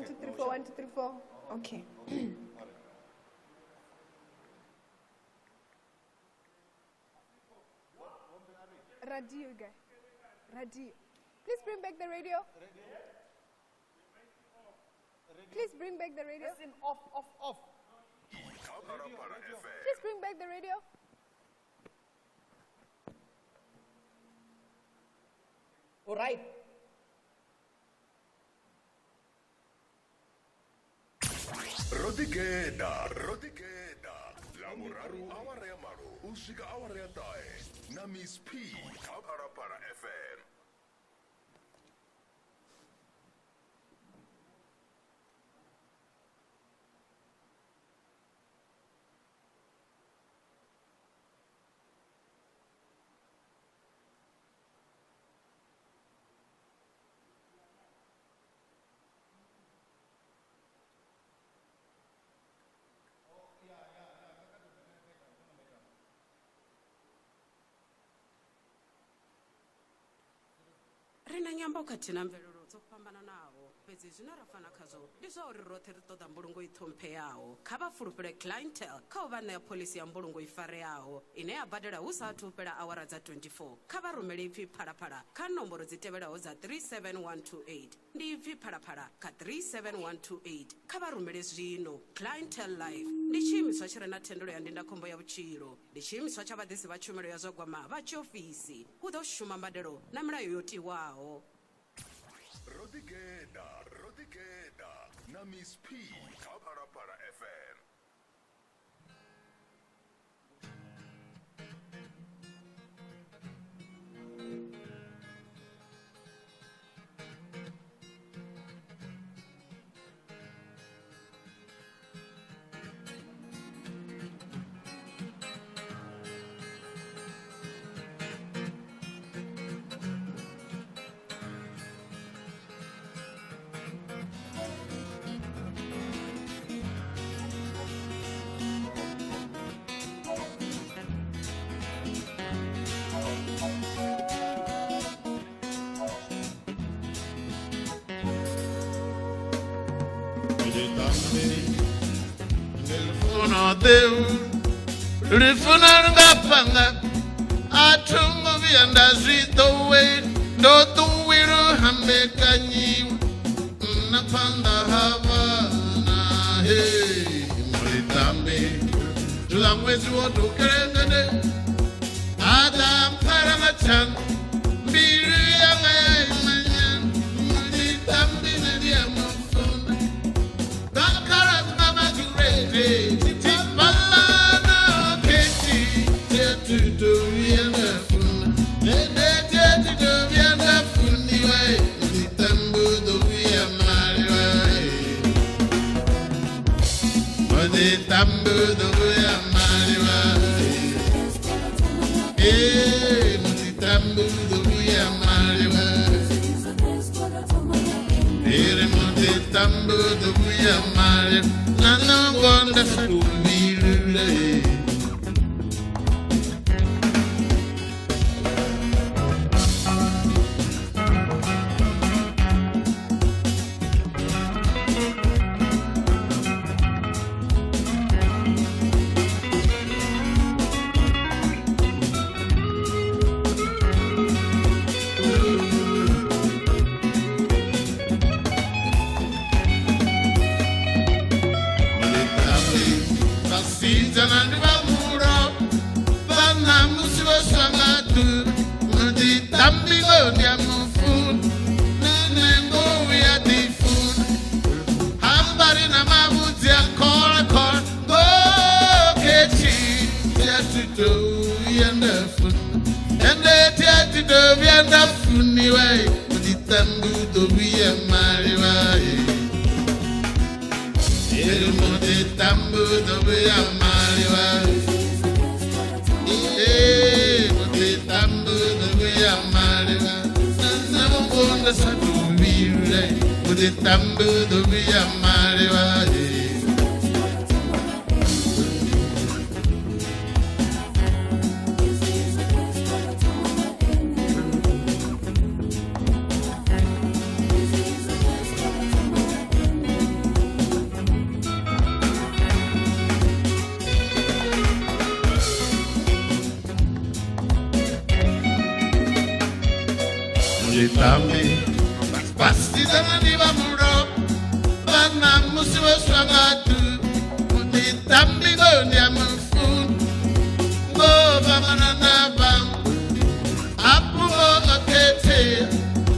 2, 3, 4. 1, 2, 3, 4. Okay. Radio guy. Radio. Please bring back the radio. Please bring back the radio. Listen, off. Please bring back the radio. All right. Rodigeda. Lamoraru awarea maru, usika awarea tae. Nambi's P. Para FM. Rina nyamba ukathina mvelelo dzokupambana nawo fhedzi zwine ra fana khazwo ndi zwa uri roṱhe ri ṱoḓa mbulungo i ṱhompheyaho kha vha fulufhele clientele kha u vha ṋea phoḽisi ya mbulungo i fareaho ine ya badela hu saathu fhela awara dza 24 kha vha rumele ipfi phalaphala kha nomboro dzi tevhelaho dza 37128 ndi ipfi phalaphala kha 37128 kha vha rumele zwino. Clientele life ndi tshiimiswa tshi re na thendelo ya ndindakhombo ya vhutshilo, ndi tshiimiswa tsha vhaḓisi vha tshumelo ya zwa gwama vha tshiofisi hu ḓo shuma mbadelo na milayo yo tiwaho. Rodigeda. Nambi's P. Para FM. Rifuna ngapanga atungo vianda zitowe ndo tuwiru hambe kanyiwa napanda havana hey Muditambi tulangwezi wotu kerengane Adam Karamachan biru yanga ya imanyan Muditambi nedia mufuna Dakara mama jurete Muditambi do ya mariwa, Muditambi do ya mariwa, Muditambi do ya mariwa, nana gonda fulile. Muditambi go dia mufun nengo ya difun hambari na mabuti ya kora go kechi ya tuto yanda fun ende ya tuto yanda fun ni wai Muditambi do ya mariwa Muditambi do ya mariwa Muditambi do ya mariwa nana mbonda sadumile Muditambi do ya mariwa Muditambi Basizana niba muro Bana musiwe swangatu Muditambi go nyamafun Go bamana nabam Apu go akete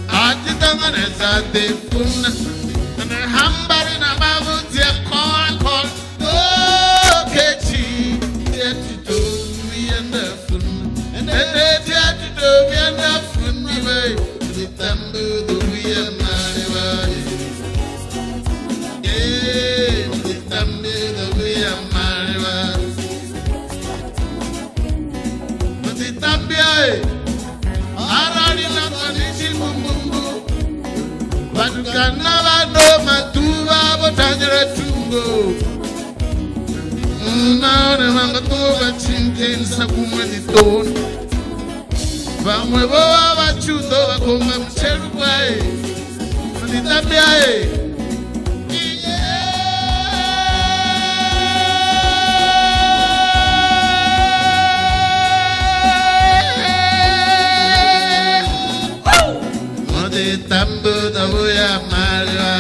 Atitanga neza defuna Nane hambari na babu tia kol Go kechi Yetito yenda fun Nene yetito yenda fun Muditambi do ya mariwa Muditambi do ya mariwa Muditambi arali na kanisi mumbumbu Badukana bado matuba botanjira tungo Naone mangatoba chinken sakumwe ditoni Vamwe boa bachudo bakoma mcheru kwae Muditambi Muditambi do ya mariwa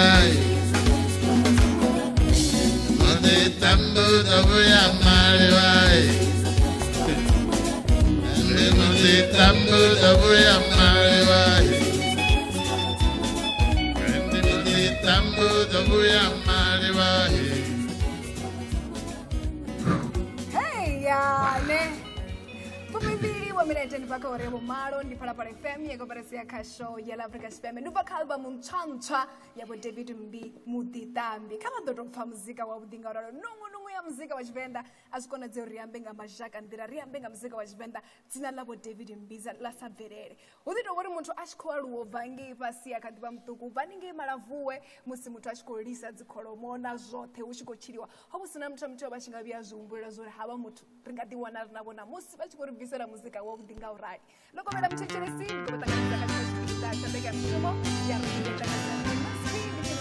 Muditambi do ya mariwa Muditambi do ya mariwa Muditambi do ya mariwa Hey, ya, ne. Pumibili wa milete nipaka warebo maro nipala para FM yako para siya kasho yala Afrika FM nupaka albumu ntswa yabo David Mbi Muditambi kama dodo mfa muzika wa udinga wararo nungu ya muzika wa jibenda asikona zio riambenga majaka ndira riambenga muzika wa jibenda tina labo David Mbiza la saberere udito wari muntu ashikoa ruo vangi pasi ya kadiba mtuku vaninge maravuwe musi mutu ashiko lisa zikolomona zote ushiko chiriwa hobu sina mtu wa bashinga bia zumbura zore haba mutu ringadi wanar nabona musi bachiko rubisera muzika wa udinga urari loko mera mchechelesi kubatanganiza katika chambega mshumo ya mchechelesi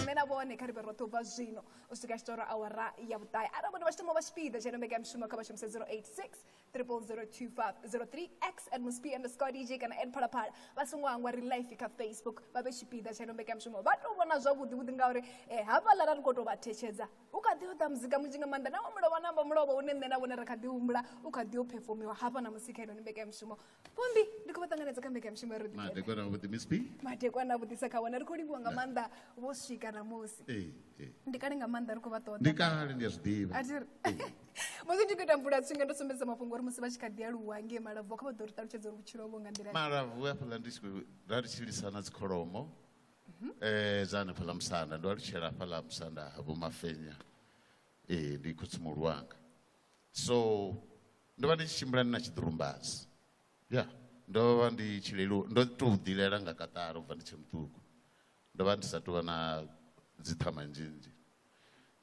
mena bone karibe roto vazino usigastora awara ya butai arabo bashimo bashpida jeno mega mshumo kabashim 086 002503x and musp_dj kana en para basungwangwa relife ka Facebook babeshipida jeno mega mshumo bato bona zwa budi ngaure haba lara nkoto bathecheza ukadiota muzika mujinga manda na umlo wanamba mlobo unende na bona rakadi umla ukadi performiwa hapa na musika ino mega mshumo pombi ndikubatanganeza ka mega mshumo rudi Madekwana budi misp madekwana budi saka wana recording nga manda woshika na musi ndikarenga manda riko vatonda ndikale ndiyazdiva atiri musi ndikutambura tsinga ndosomesa mafungo uri musi vachikadi yaluwange maravu akabadori taruchedza ruchirongo ngandira maravu yapala ndarichilisana zikolomo zane pala msanda ndwarichera pala msanda abo mafenya ndikutsumulwanga so ndova ndichichimbirani na chidurumbazi ndova ndichilelu ndotudhilela nga kataro ubva ndichimtuku ndova ndisatova na dzithama njinji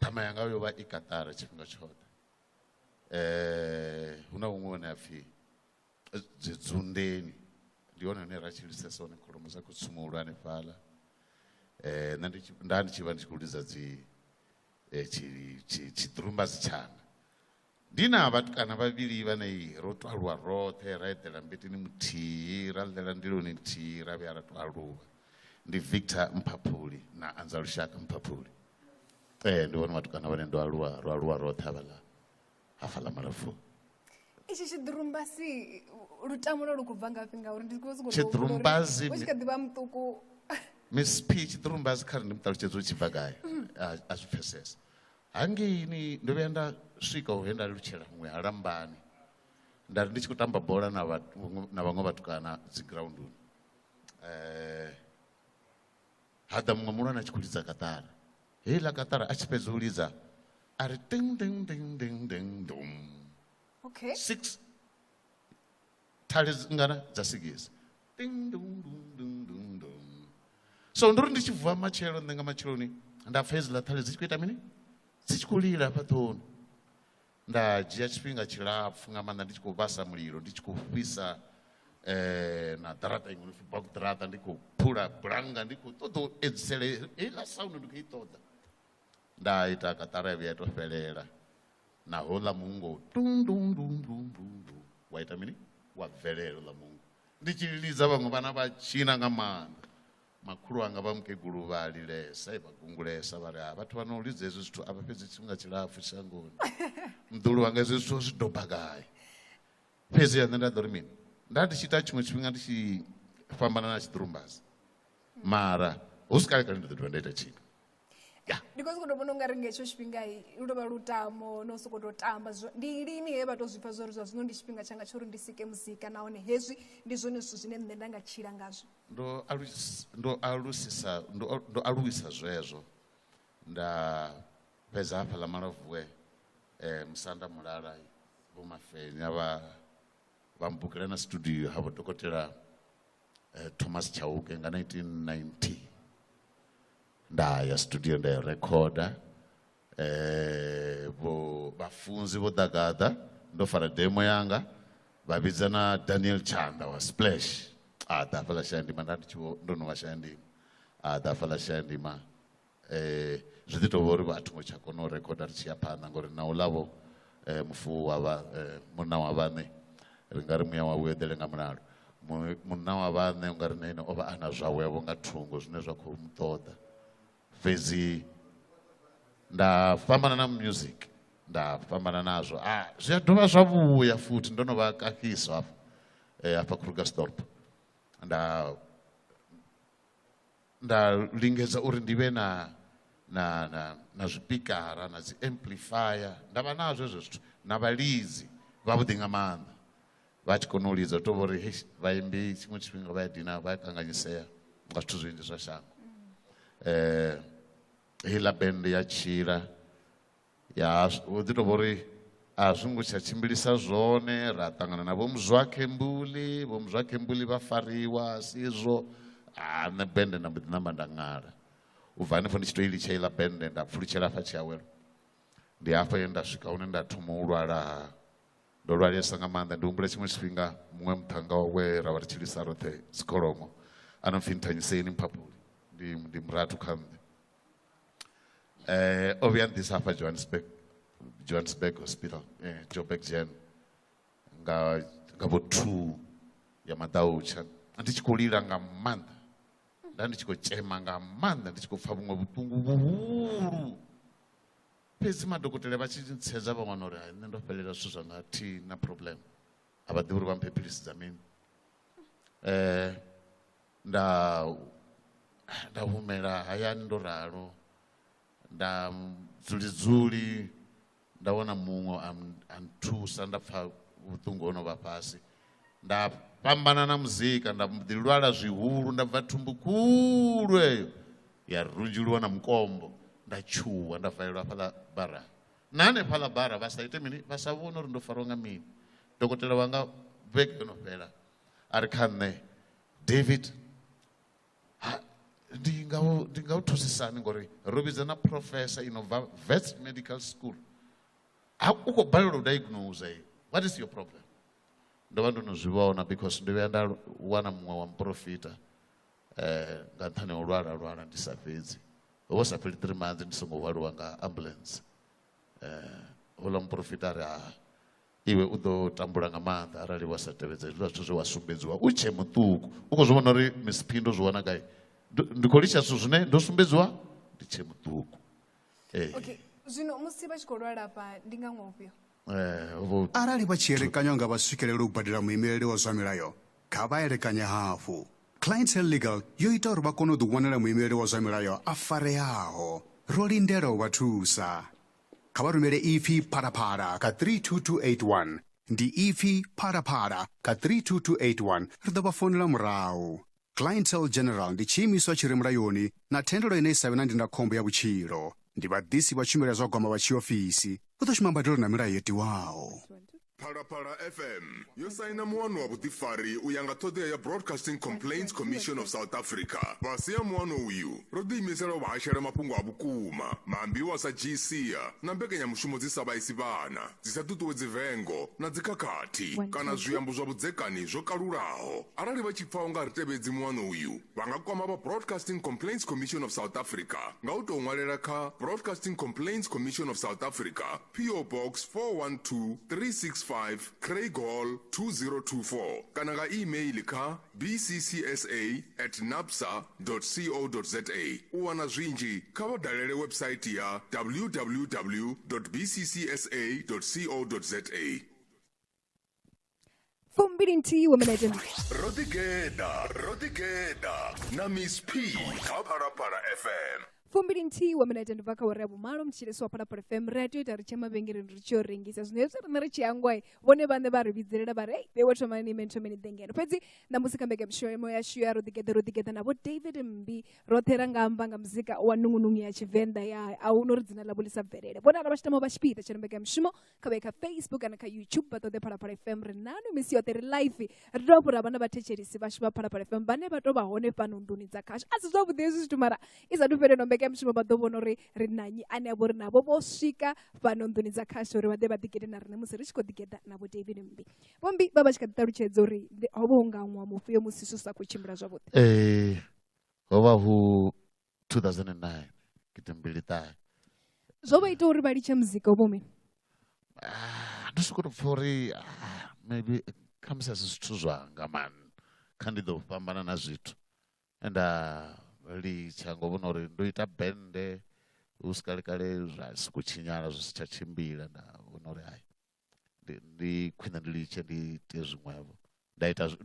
thama yanga yova ikatara chifhinga chote huna umwe une apfi dzidzundeni ndione une rachilisesa one kholomo za kutsumulwa hanefhala nda ndichiva ndichikuliza chidurumbazi changa ndina vatukana vaviri vanei rotwalwa rothe raedhela mbitini muthihi raledhela ndiloni nthihi rave aratwaluva ndi Victor Mphaphuli na Anzalushaka Mphaphuli ndiwona vatukana vane ndwaluwa rothe avala hafala marafu ichi chidurumbasi rutamulo rukubva ngapi ngauri chidurumbazi uchikadiva mtuku Miss P chidurumbazi khari ndimutaluchedzo uchibva kaya azvipfesesa hangeini ndovya ndasvika uenda luchera mwe harambani ndari ndichikutamba bhora na vamwe vatukana dzigrounduni hadha mumwe mulwana achikulidza katara hela katara achipedza ulidza ari ding ding ding ding ding dum okay 6 tali ngana dzasigisa ding dum dum dum dum dum so ndiri ndichibva machero ndenga macheloni ndapfezela tali dzichikuita mini dzichikulira patoni ndajia chipinga chilapfu ngamanda ndichikuvasa muliro ndichikufisa na darata ingo nifibwa kudarata ndikupura branga ndikutodo edzisele ila sound ndikuitoda ndaita katara yatofelera na hola mungu dum dum dum dum dum waita mini wabvelero la mungu ndichiliza vamwe vana vachina ngamanda makhulu anga vha mukegulu vha lilesa vha gungulesa vha ri vhathu vha no lidza hezwi zwithu a vha fhedzi tshifhinga tshilapfu shangoni mḓulu wanga hezwi zwithu zwi doba gai fhedziha nṋe nda ḓo ri mini nda ndi tshi ita tshiṅwe tshifhinga ndi tshi fhambana na tshiḓirumbazi mara hu si kale kale ndi ḓo dovha nda ita tshino ndi khou sokou tou vhona u nga ri nga hetsho tshifhinga lu tou vha lutamo no sokou tou tamba ndi lini he vha tou zwipfa zwo ri zwa zwino ndi tshifhinga tshanga tsho uri ndi sike muzika nahone hezwi ndi zwone zwithu zwine nṋe nda nga tshila ngazwo ndo aluwisa zwezwo nda fhedza hafhaḽa Malavhuwe Musanda Mulala Vho Mafenya vha mbukela na studio havho dokotela Thomas Chauke nga 1990 ndaya studio nda recorda vafunzi vo Dagada ndo fara demo yanga va vhidzana Daniel Chanda wa Splash da fala shandima ndo no vhashandima da fala shandima zwi ḓi tou vha uri vhathu ngo tsha kona u recorda ri tshi ya phanḓa ngori na u ḽavho mufu wa munna wa vhaṋe ri nga ri muya wawe eḓele nga mulalo munna wa vhaṋe u nga ri na ene o vha a na zwawe yavho nga thungo zwine zwa khou mu ṱoḓa fhedzi nda fhambana na music nda fhambana nazwo zwi a dovha zwa vhuya futhi ndo no vha kakiso hafha Krugersdorp nda lingedza uri ndi vhe na zwipikara na dzi amplifier ndavha nazwo hezwo zwithu na vhalidzi vhavhuḓi nga maanḓa vha tshi kona u lidza tou vha uri vhaimbi tshiṅwe tshifhinga vha ya dina vha ya kanganyisea nga zwithu zwinzhi zwa shango heiḽa band ya tshila hu ḓi tou vha uri a zwi ngo tsha tshimbilisa zwone ra ṱangana na vho Mzwakhembuli vha fariwa sizwo nṋe bende nda mbo ḓi namba nda ṅala u bva hanefho ndi tshi tou i litsha heiḽa bende nda pfulutshela hafha Tshiawelo ndi hafha ye nda swika hune nda thoma u lwala ndo lwalesa nga maanḓa ndi humbula tshiṅwe tshifhinga muṅwe muthannga we ra vha ri tshilisa roṱhe dzikholomo a no pfhi Nthanyiseni Mphaphuli ndi murathu kha nṋe o vhuya nḓisa hafha Johannesburg Hospital Joburg Gen nga vho 2 ya Madautsha ndi tshi khou lila nga maanḓa nda ndi tshi khou tshema nga maanḓa ndi tshi khou pfha vhuṅwe vhuṱungu vhuhulu fhedzi madokotela vha tshi ntsedza vha wana uri nṋe ndo fhelela zwithu zwanga thi na problem a vha ḓivhi uri vha mphe philisi dza mini nda humela hayani ndo ralo nda dzuli nda wana muṅwe a nthusa nda pfha vhuṱungu ho no vha fhasi nda fhambana na muzika nda ḓi lwala zwihulu nda bva thumbu khulu eyo ya runzhuluwa na mukombo nda tshuwa nda valelwa hafhaḽa bara na hanefhaḽa bara vha sa ite mini vha sa vhone uri ndo fariwa nga mini dokotela wanga vhege yo no fhela a ri kha nṋe David ndi nga u thusisani ngori ro vhidza na professor bva Vets Medical School u khou balelwa u diagnose what is your problem ndo vha ndo no zwi vhona because ndo vhuya nda wana muṅwe wa muprofita nga nṱhani ha u lwala ndi sa fhedzi ho vha sa fheli 3 months ndi songo hwaliwa nga ambulance houḽa muprofita a ri iwe u ḓo tambula nga maanḓa arali wa sa tevhedza hezwiḽa zwithu zwe wa sumbedziwa u tshe muṱuku u khou zwi vhona uri Miss P ndo zwi wana gai ndi khou litsha zwithu zwine ndo sumbedziwa ndi tshe muṱuku okay zwino musi vha tshi khou lwala hafha ndi nga ṅwofhio arali vha tshi elekanywa nga vha swikelela u badela muimeleli wa zwa milayo kha vha elekanye hafu Clientele Legal yo ita uri vha kone u ḓiwanela muimeleli wa zwa milayo a fareaho ro lindela u vha thusa kha vha rumele ipfi phalaphala ka 32281 ndi ipfi phalaphala ka 32281 ri ḓo vha founela murahu Clientele General ndi tshiimiswa tshi re mulayoni na thendelo ine i sa vhe na ndindakhombo ya vhutshilo ndi vhaḓisi vha tshumelo ya zwa gwama vha tshiofisi u ḓo shuma mbadelo na milayo yo tiwaho Phalaphala FM yo saina muwano wa vhuḓifari u ya nga ṱhoḓea ya Broadcasting Complaints Commission of South Africa. Fhasi ya muwano uyu ro ḓiimisela u vhashela mafhungo a vhukuma maambiwa sa GCA na mbekanyamushumo dzi sa vhaisi vhana dzi sa ṱuṱuwedzi vengo na dzikhakhathi kana zwiambo zwa vhudzekani zwo kalulaho. Arali vha tshi pfa u nga ri tevhedzi muwano uyu vha nga kwama vha Broadcasting Complaints Commission of South Africa nga u tou ṅwalela kha Broadcasting Complaints Commission of South Africa, PO Box 412365 085 Craig Hall 2024 kana nga email kha bccsa@napsa.co.za. u wana zwinzhi kha vha dalele website ya www.bccsa.co.za. Fumbili nthihi women legend. Rodigeda na Miss P kha Phalaphala FM. Fumbili nthihi women legend vaka uri vumalo mtshilisi wa Phalaphala FM radio ita ri tshia mavhengeleni ri tshi yo rengisa zwino hezwi riṋe ri tshi hangwa vhone vhaṋe vha ri vhidzelela vha ri hey bewo thomani men thomani dengeno fhedzi na musi kha mbekanyamushumo yashu ya Rodigeda navho David Mbi roṱhe ra nga amba nga muzika wa nungunungu ya Tshivenḓa ya a hu no ri dzina ḽa vho ḽi sa bvelele vhona ara vha tshi tama vha tshipita tsha mbekanyamushumo kha vha kha Facebook kana kha YouTube vha ṱoḓe Phalaphala FM ri nanu misi yoṱhe ri live ri dovha fhura vhana vhathetshelesi vhashu vha Phalaphala FM vhane vha tou vha hone fhano nduni dza khashu a si zwavhuḓi hezwi zwithu mara i sa tu fhelelwa mbekanyamushumo vha ḓo vhona uri ri nanyi ane a vho ri navho vho swika fhano nduni dza khashu uri vha ḓe vha ḓigede na riṋe musi ri tshi khou ḓigeda navho David Mbi vho Mbi vha vha tshi kha ḓi ṱalutshedza uri ho vha hu nga ṅwaha mufhio musi zwi sa khou tshimbila zwavhuḓi. Ho vha hu 2009 mbili ṱahe zwo vha ita uri vha litshe muzika vho mini ndo sokou tou pfha uri maybe khamusi a si zwithu zwanga mani kha ndi ḓo fhambana na zwithu enda litsha ngo vhona uri ndo ita bende hu si kalekale zwa si khou tshinyala zwi si tsha tshimbila nda vhona uri hayi ndi khwine ndi litshe ndi ite zwiṅwevho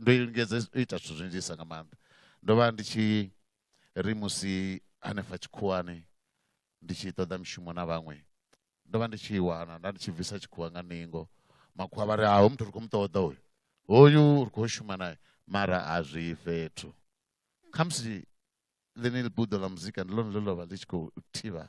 ndo lingedza u ita zwithu zwinzhisa nga maanḓa ndo vha ndi tshi ri musi hanefha tshikhuwani ndi tshi ṱoḓa mishumo na vhaṅwe ndo vha ndi tshi wana nda ndi tshi bvisa tshikhuwa nga ningo makhuwa vha ri ho muthu ri khou muṱoḓa hoyu ri khou shuma naye mara a zwi fhethu khamusi ḽeneḽi buḓo ḽa muzika ndi ḽone ḽo ḽo vha ḽi tshi khou thivha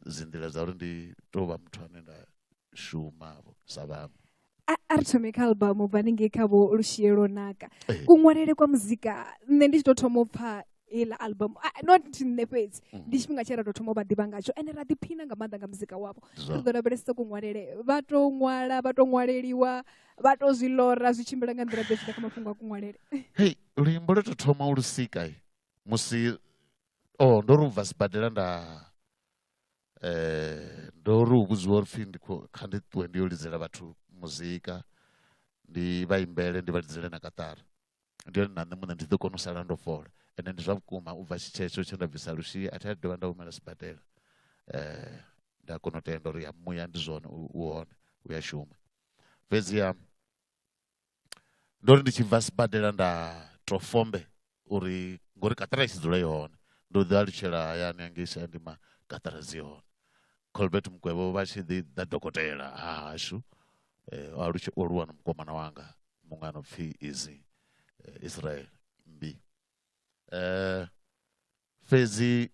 dzi nḓila dza uri ndi tou vha muthu ane nda shumavho sa vhaṅwe a ri thome kha albamu bva haningei kha vho Lushie Lonaka kuṅwalele kwa muzika nṋe ndi tshi tou thoma u pfha heiḽa albamu not nṋe fhedzi ndi tshifhinga tshe ra tou thoma u vha ḓivha ngatsho ene ra ḓiphina nga maanḓa nga muzika wavho ri ḓo lavhelesesa kuṅwalele vha tou ṅwala vha tou ṅwaleliwa vha tou zwi ḽora zwi tshimbila nga nḓila ḓo tshi ḓa kha mafhungo a kuṅwalele hei luimbo lwo tou thoma u lusika musi ndo ri u bva sibadela ndo ri u vhudziwa uri pfhi kha ndi ṱuwe ndi yo lidzela vhathu muzika ndi vha imbele ndi vha lidzele na katara ndi yone na nṋe muṋe ndi ḓo kona u sala ndo fola ende ndi zwa vhukuma u bva tshetsho tshe nda bvisa Lushie a thi a dovha nda humela sibadela nda kona u tenda uri ya muya ndi zwone u hone u ya shuma fhedziha ndo ri ndi tshi bva sibadela nda tou fombe uri ngori katara i tshi dzula i hone ndo ḓi alutshela hayani hangei Shayandima katara dzi hone Colbert Mugwevho vha tshi ḓa dokotela hashu o aluwa na mukomana wanga muṅwe ano pfhi Israel Mbi fhedzi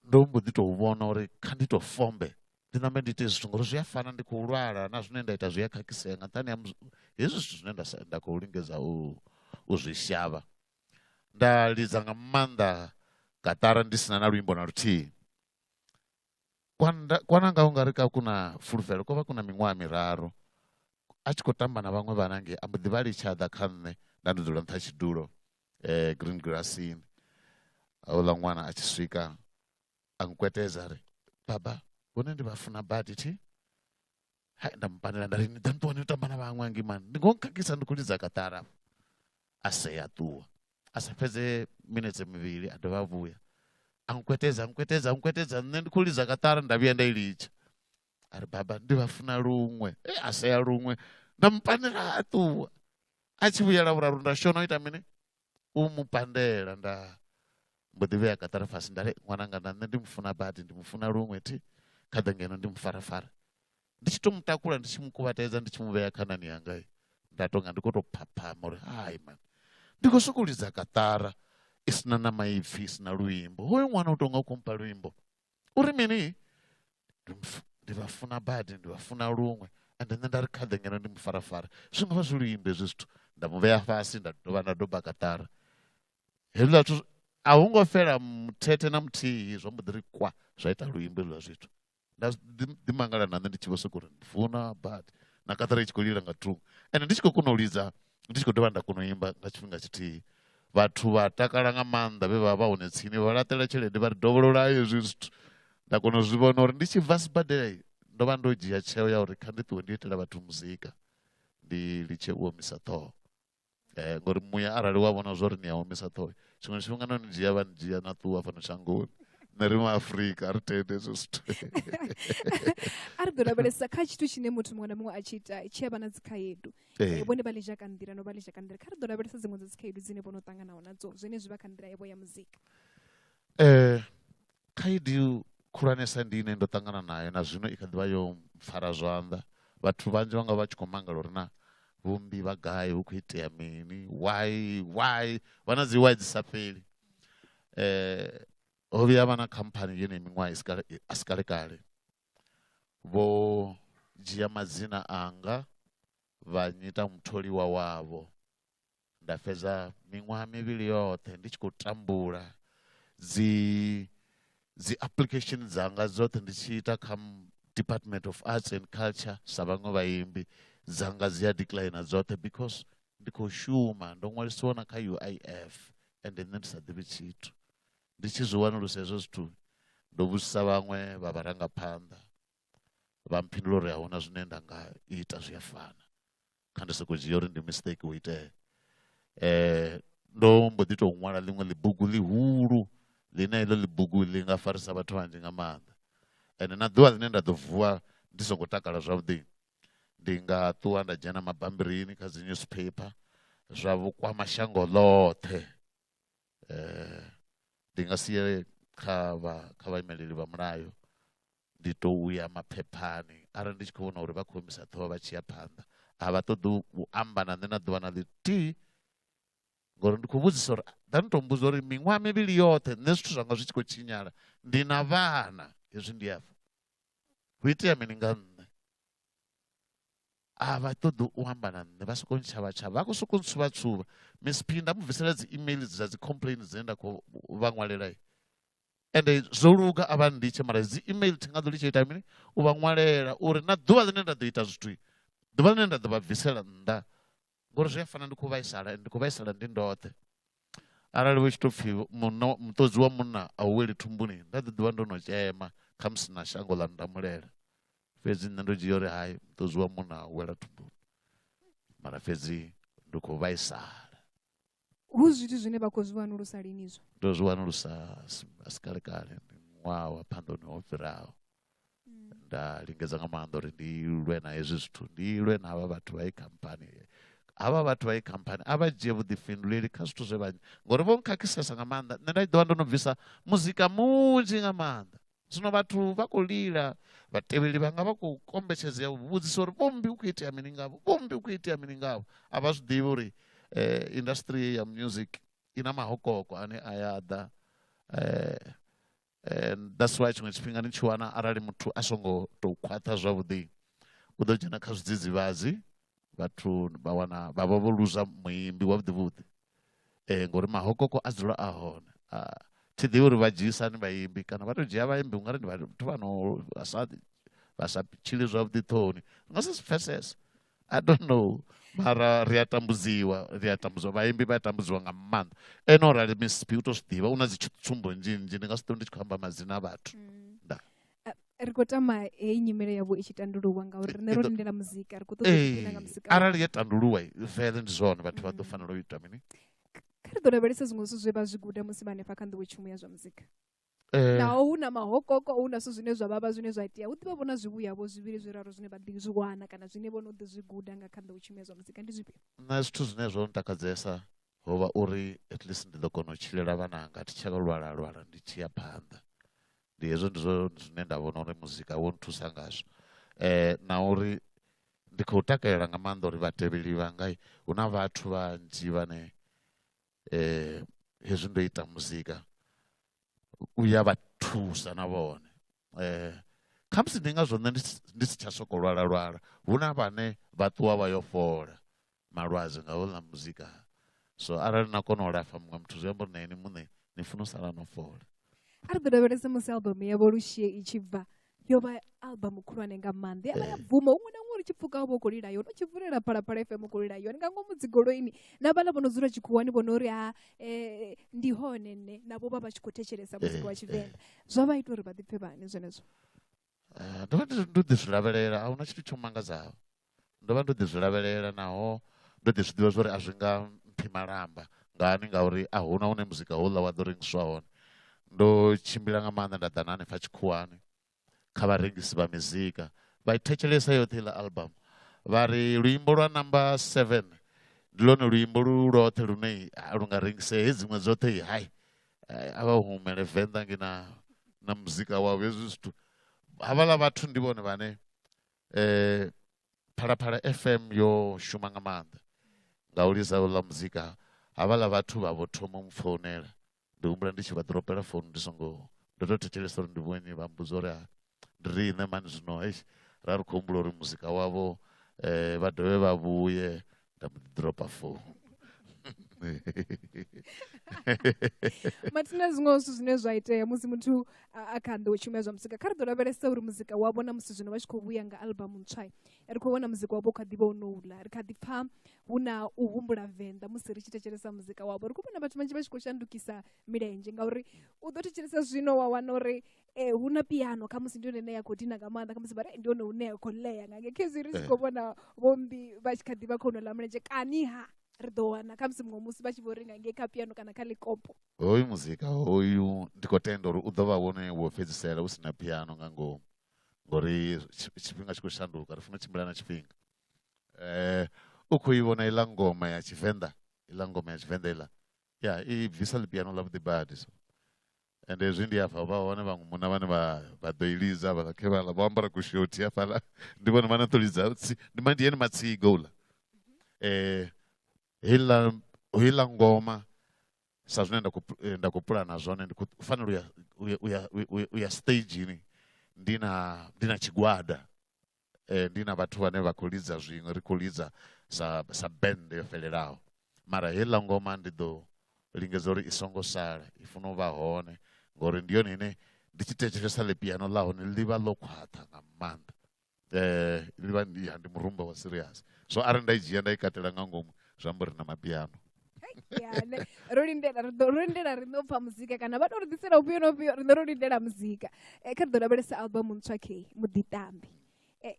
ndo mbo ḓi tou vhona uri kha ndi tou fombe ndi nambe ndi ite zwithu ngori zwi a fana ndi khou lwala na zwine nda ita zwi a khakhisea nga nṱhani ha hezwi zwittu zwine nda khou lingedza u zwi shavha nda lidza nga maanḓa katara ndi sina na luimbo na luthihi kwananga u nga ri ka kuna fulufhelo ko vha kuna miṅwaha miraru a tshi khou tamba na vhaṅwe vhanange a mbo ḓi vha litsha ḓa kha nṋe nda ndi dzula nṱha tshidulo green grassini houḽa ṅwana a tshi swika a nkwetedza ri baba vhone ndi vha funa badi thi nda mupanela nda ri ni ḓa nṱuwani u tamba na vhaṅwe angi mani ndi ngo nkhakhisa ndi khou lidza katara a sea a ṱuwa a sa fhedze minetse mivhili a dovha a vhuya a nkwetedza nṋe ndi khou lidza katara nda vhuya nda i litsha a ri baba ndi vha funa luṅwe a sea luṅwe nda mupanela a ṱuwa a tshi vhuyela vhuraru nda shona u ita mini u mupandela nda mbo ḓi vhea katara fhasi nda ri ṅwananga na nṋe ndi mufuna badi ndi mufuna luṅwe thi kha ḓa ngeno ndi mufarafara ndi tshi tou mutakula ndi tshi mukuvhatedza ndi tshi mu vhea khanani yanga nda tonga ndi khou tou phaphama uri hayi mani ndi khou sokou lidza katara i sina na maipfi i sina luimbo hoyo ṅwana u tonga u khou mpha luimbo uri mini ndi vha funa badi ndi vha funa luṅwe ende nṋe nda ri kha ḓe ngeno ndi mufarafara zwi nga vha zwi luimbo hezwi zwittu nda mu vhea fhasi nda dovha nda doba katara hezwiḽa zwithu a hu ngo fhela muthethe na muthihi zwa mbo ḓi ri kwa zwa ita luimbo hezwiḽa zwithu nda ḓi mangala na nṋe ndi tshi vho sokou ri ndi funa badi na katara i tshi khou lila nga thungo ende ndi tshi khou kona u lidza ndi tshi khou dovha nda kona u imba nga tshifhinga tshithihi vhathu vha takala nga maanḓa vhe vha vha hone tsini vha laṱela tshelede vha ri dovholola hezwi zwithu nda kona u zwi vhona uri ndi tshi bva sibadela ndo vha ndo dzhia tsheo ya uri kha ndi ṱuwe ndi itela vhathu muzika ndi litshe u omisa ṱhoho ngori muya arali wa vhona zwori ni ya omisa ṱhoho tshiṅwe tshifhinga no ni dzhia vha ni dzhia na ṱuwa fhano shangoni nṋe ri maafrika a ri tende hezwo zwithu a ri ḓo lavhelesa kha tshithu tshine muthu muṅwe na muṅwe a tshi ita tshi avha na dzikhaedu vhone vha ḽi zhaka nḓila no vha ḽi zhaka nḓila kha ri ḓo lavhelesa dziṅwe dza dzikhaedu dzine vho no ṱanganaho nadzo zwine zwi vha kha nḓila yavho ya muzika. Khaedu khulwanesa ndi ine ndo ṱangana nayo na zwino i kha ḓivha yo pfara zwanḓa vhathu vhanzhi vhanga vha tshi khou mangala uri na vhumbi vha gai hu khou itea mini why vha na dzi why dzi sa fheli. Ho vhuya vha na khamphani yeneyi miṅwaha a si kalekale vho dzhia madzina anga vha nyita mutholiwa wavho nda fhedza miṅwaha mivhili yoṱhe ndi tshi khou tambula dzi application dzanga dzoṱhe ndi tshi ita kha Department of Arts and Culture sa vhaṅwe vhaimbi dzanga dzi a decline dzoṱhe because ndi khou shuma ndo ṅwalisiwa na kha UIF ende nṋe ndi sa ḓivhi tshithu ndi tshi zwi wanulusa hezwo zwithu ndo vhudzisa vhaṅwe vha vharangaphanḓa vha mphindula uri ahuna zwine nda nga ita zwi a fana kha ndi sokou dzhia uri ndi mistake wo itea. Ndo mbo ḓi tou ṅwala ḽiṅwe ḽibugu ḽihulu ḽine heḽo ḽibugu ḽi nga farisa vhathu vhanzhi nga maanḓa ende na ḓuvha ḽine nda ḓo vuwa ndi songo takala zwavhuḓi ndi nga ṱuwa nda dzhena mabambirini kha dzi newspaper zwa vhukwama shango ḽoṱhe ndi nga sie kha vhaimeleli vha mulayo ndi tou ya maphephani arali ndi tshi khou vhona uri vha khou omisa ṱhoho vha tshi ya phanḓa a vha ṱoḓi u amba na nṋe na ḓuvha na ḽithihi ngori ndi khou vhudzisa uri ḓa ni tou mbudza uri miṅwaha mivhili yoṱhe nṋe zwithu zwanga zwi tshi khou tshinyala ndi na vhana hezwi ndi afho hu itea mini nga nṋe a vha ṱoḓi u amba na nṋe vha sokou ntshavha vha khou sokou ntsuvha Miss P nda mu bvisela dzi email dza dzi complaint dzine nda khou vha ṅwalela ende zwo luga a vha nditshe mara dzi email thi nga ḓo ḽi tshi ita mini u vha ṅwalela uri na ḓuvha ḽine nda ḓo ita zwithu ḓuvha ḽine nda ḓo vha bvisela nnḓa ngori zwi a fana ndi khou vhaisala ndi ndoṱhe arali hu tshi tou pfhi muṱodzi wa munna a u weli thumbuni nda ḓi ḓivha ndo no tshema kha musi na shango ḽa ndamulela fhedzi nṋe ndo dzhia uri hayi muṱodzi wa munna a u wela thumbuni mara fhedzi ndi khou vhaisala. Hu zwithu zwine vha khou zwi wanulusa lini izwo? Ndo zwi wanulusa a si kalekale ṅwaha wa phanḓoni ho fhiraho nda lingedza nga maanḓa uri ndi lwe na hezwi zwithu ndi lwe na havha vhathu vha i khamphani havha vhathu vha i khamphani a vha dzhie vhuḓifhinduleli kha zwithu zwe vhanzhi ngori vho nkhakhisesa nga maanḓa nṋe nda ḓi ḓovha ndo no bvisa muzika munzhi nga maanḓa zwino vhathu vha khou lila vhatevheli vhanga vha khou kombetshedzea u vhudzisa uri vhombi hu khou itea mini ngavho vhombi hu khou itea mini ngavho a vha zwi ḓivhi uri industry ya music i na mahokoko ane a ya ḓa and that's why tshiṅwe tshifhinga ni tshi wana arali muthu a songo tou khwaṱha zwavhuḓi u ḓo dzhena kha zwidzidzivhadzi vhathu vha vha vho luza muimbi wavhuḓi ngori mahokoko a dzula a hone thi ḓivhi uri vha dzhiisani vhaimbi kana vha tou dzhia vhaimbi ungari ndi vhathu vhano vha sa tshili zwavhuḓi ṱhohoni nga si pfesesa I don't know mara ri a tambudziwa vhaimbi vha a tambudziwa nga maanḓa ene orali Miss P u tou zwi ḓivha u na dzi tsumbo nzhinzhi ndi nga si ṱuwe ndi tshi khou amba madzina a vhathu ri khou tama heyi nyimele yavho i tshi tandululwa ngauri riṋe ro lindela muzika ri khou ṱoḓa nga muzika arali ya tandululwa vele ndi zwone vhathu vha ḓo fanela u ita mini kha ri ḓo lavhelesa zwiṅwe zwithu zwe vha zwi guda musi vha hanefha kha nḓowetshumo ya zwa muzika naho hu na mahokoko hu na zwithu zwine zwa vhavha zwine zwa itea hu ḓivha vho na zwivhuyavho zwivhili zwiraru zwine vha ḓi zwi wana kana zwine vho no ḓi zwi guda nga kha nḓowetshumo ya zwa muzika ndi zwifhio? nṋe zwithu zwine zwo ntakadzesa ho vha uri at least ndi ḓo kona u tshilela vhananga thi tsha lwala ndi tshi ya phanḓa ndi hezwo ndi zwine nda vhona uri muzika wo nthusa ngazwo na uri ndi khou takalela nga maanḓa uri vhatevheli vhanga hu na vhathu vhanzhi vhane hezwi ndo ita muzika u ya vha thusa na vhone khamusi ndi ngazwo nṋe ndi si tsha sokou lwala hu na vhane vha ṱuwa vha yo fhola malwadze nga houḽa muzika so arali na kona u lafha muṅwe muthu zwi amba uri na ini muṋe ni funa u sala no fola. A ri ḓo lavhelesa musi albamu yavho Lushie i tshi bva yo vha albamu khulwane nga maanḓa ya vha ya bvuma huṅwe na huṅwe uri tshi pfuka vha khou lila yone u tshi vulela Phalaphala FM u khou lila yone nga ngomu dzigoloini na vhaḽa vho no dzula tshikhuwani vho no uri ndi hone nne navho vha vha tshi khou thetshelesa muzika wa Tshivenḓa zwa vha ita uri vha ḓi pfhe vhani zwenezwo? ndo vha ndo ḓi zwi lavhelela a huna tshithu tsho mangadzaho ndo vha ndo ḓi zwi lavhelela naho ndo ḓi zwi ḓivha zwa uri a zwi nga mphi malamba ngani ngauri a huna hune muzika houḽa wa ḓo rengiswa hone ndo tshimbila nga maanḓa nda ḓa na hanefha tshikhuwani kha vharengisi vha mizika vha i thetshelesa yoṱhe iḽa album vha ri luimbo lwa number 7 ndi lwone luimbo lwoṱhe lune lu nga rengisea hedzi dziṅwe dzoṱhe hai a vha humele venḓa ngi na muzika wavho hezwi zwithu havhaḽa vhathu ndi vhone vhane Phalaphala FM yo shuma nga maanḓa nga u lisa ḽa muzika havhaḽa vhathu vha vho thoma mfounela ndi humbula ndi tshi vha ḓropela founu ndi songo ndo to thetshelesa uri ndi vhone vha mbudza uri ndi riṋe mani zwino ra ri khou humbula uri muzika wavho vha dovhe vha vhuye nda mbo ḓi dropa founu mathina zwiṅwe zwithu zwine zwa itea musi muthu a kha nḓo tshumela zwa muzika kha ri ḓo lavhelesa uri muzika wavho na musi zwino vha tshi khou vhuya nga albamu ntswa ri khou vhona muzika wavho kha ḓi vha ono uḽa ri kha ḓi pfha hu na u humbula venḓa musi ri tshi thetshelesa muzika wavho ri khou vhona vhathu vhanzhi vha tshi khou shandukisa milenzhe ngauri u ḓo thetshelesa zwino wa wana uri hu na piano kha musi ndi yone ine ya khou dina nga maanḓa kha musi vha ri ndi yone hune ya khou ḽea nga khezwi ri tshi khou vhona vhombi vha tshi kha ḓi vha khou no ḽa milenzhe kaniha ri ḓo wana kha musi muṅwe musi vha tshi vho ringa ngei kha piano kana kha ḽikopo hoyu muzika hoyu ndi khou tenda uri u ḓo vha wone wo fhedzisela hu si na piano nga ngomu ngori tshifhinga tshi khou shanduka ri funa u tshimbila na tshifhinga u khou i vhona iḽa ngoma ya tshivenḓa iḽa ya i bvisa ḽi piano ḽavhuḓi badi so and hezwi ndi afha vha hone vhaṅwe muna vhane vha ḓo i lidza vha khevala vho ambara kushoti hafhaḽa ndi vhone vhane ḓo lidza ndi yene matsiga uḽa heiḽa ngoma sa zwine nda khou pulana zwone ndi khou fanela u ya stageni ndi na tshigwada ndi na vhathu vhane vha khou lidza zwiṅwe ri khou lidza sa band yo fhelelaho mara heiḽa ngoma ndi ḓo lingedza uri i songo sala i funa u vha hone ngori ndi yone ine ndi tshi thetshelesa ḽi piano ḽa hone ḽi vha ḽo khwaṱha nga maanḓa ḽi vha ndi murumba wa serious so arali nda i dzhia nda i katela nga ngomu zwi amba uri na mapiano ro lindela ri ḓo pfha muzika kana vha tou ri ḓisela ufhio na ufhio ri ḓo ro lindela muzika kha ri ḓo lavhelesa albamu ntswa khe Muditambi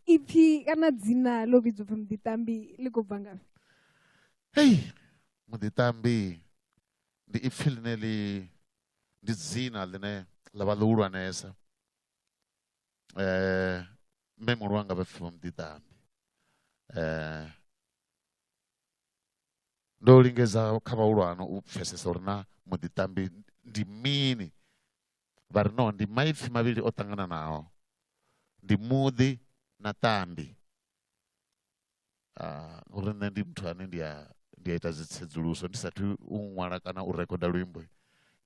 ipfi kana dzina ḽo vhidzwa upfhi Muditambi ḽi khou bva ngafhi Muditambi ndi ipfi ḽine ndi dzina ḽine ḽa vha ḽihulwanesa mme muhulu wanga vha pfhi Muditambi ndo lingedza kha vhahulwane u pfesesa uri na Muditambi ndi mini vha ri no ndi maipfi mavhili o ṱangananaho ndi muḓi na tambi uri nṋe ndi muthu ane ndi a ita dzitsedzuluso ndi sathu u ṅwala kana u rekhoda luimbo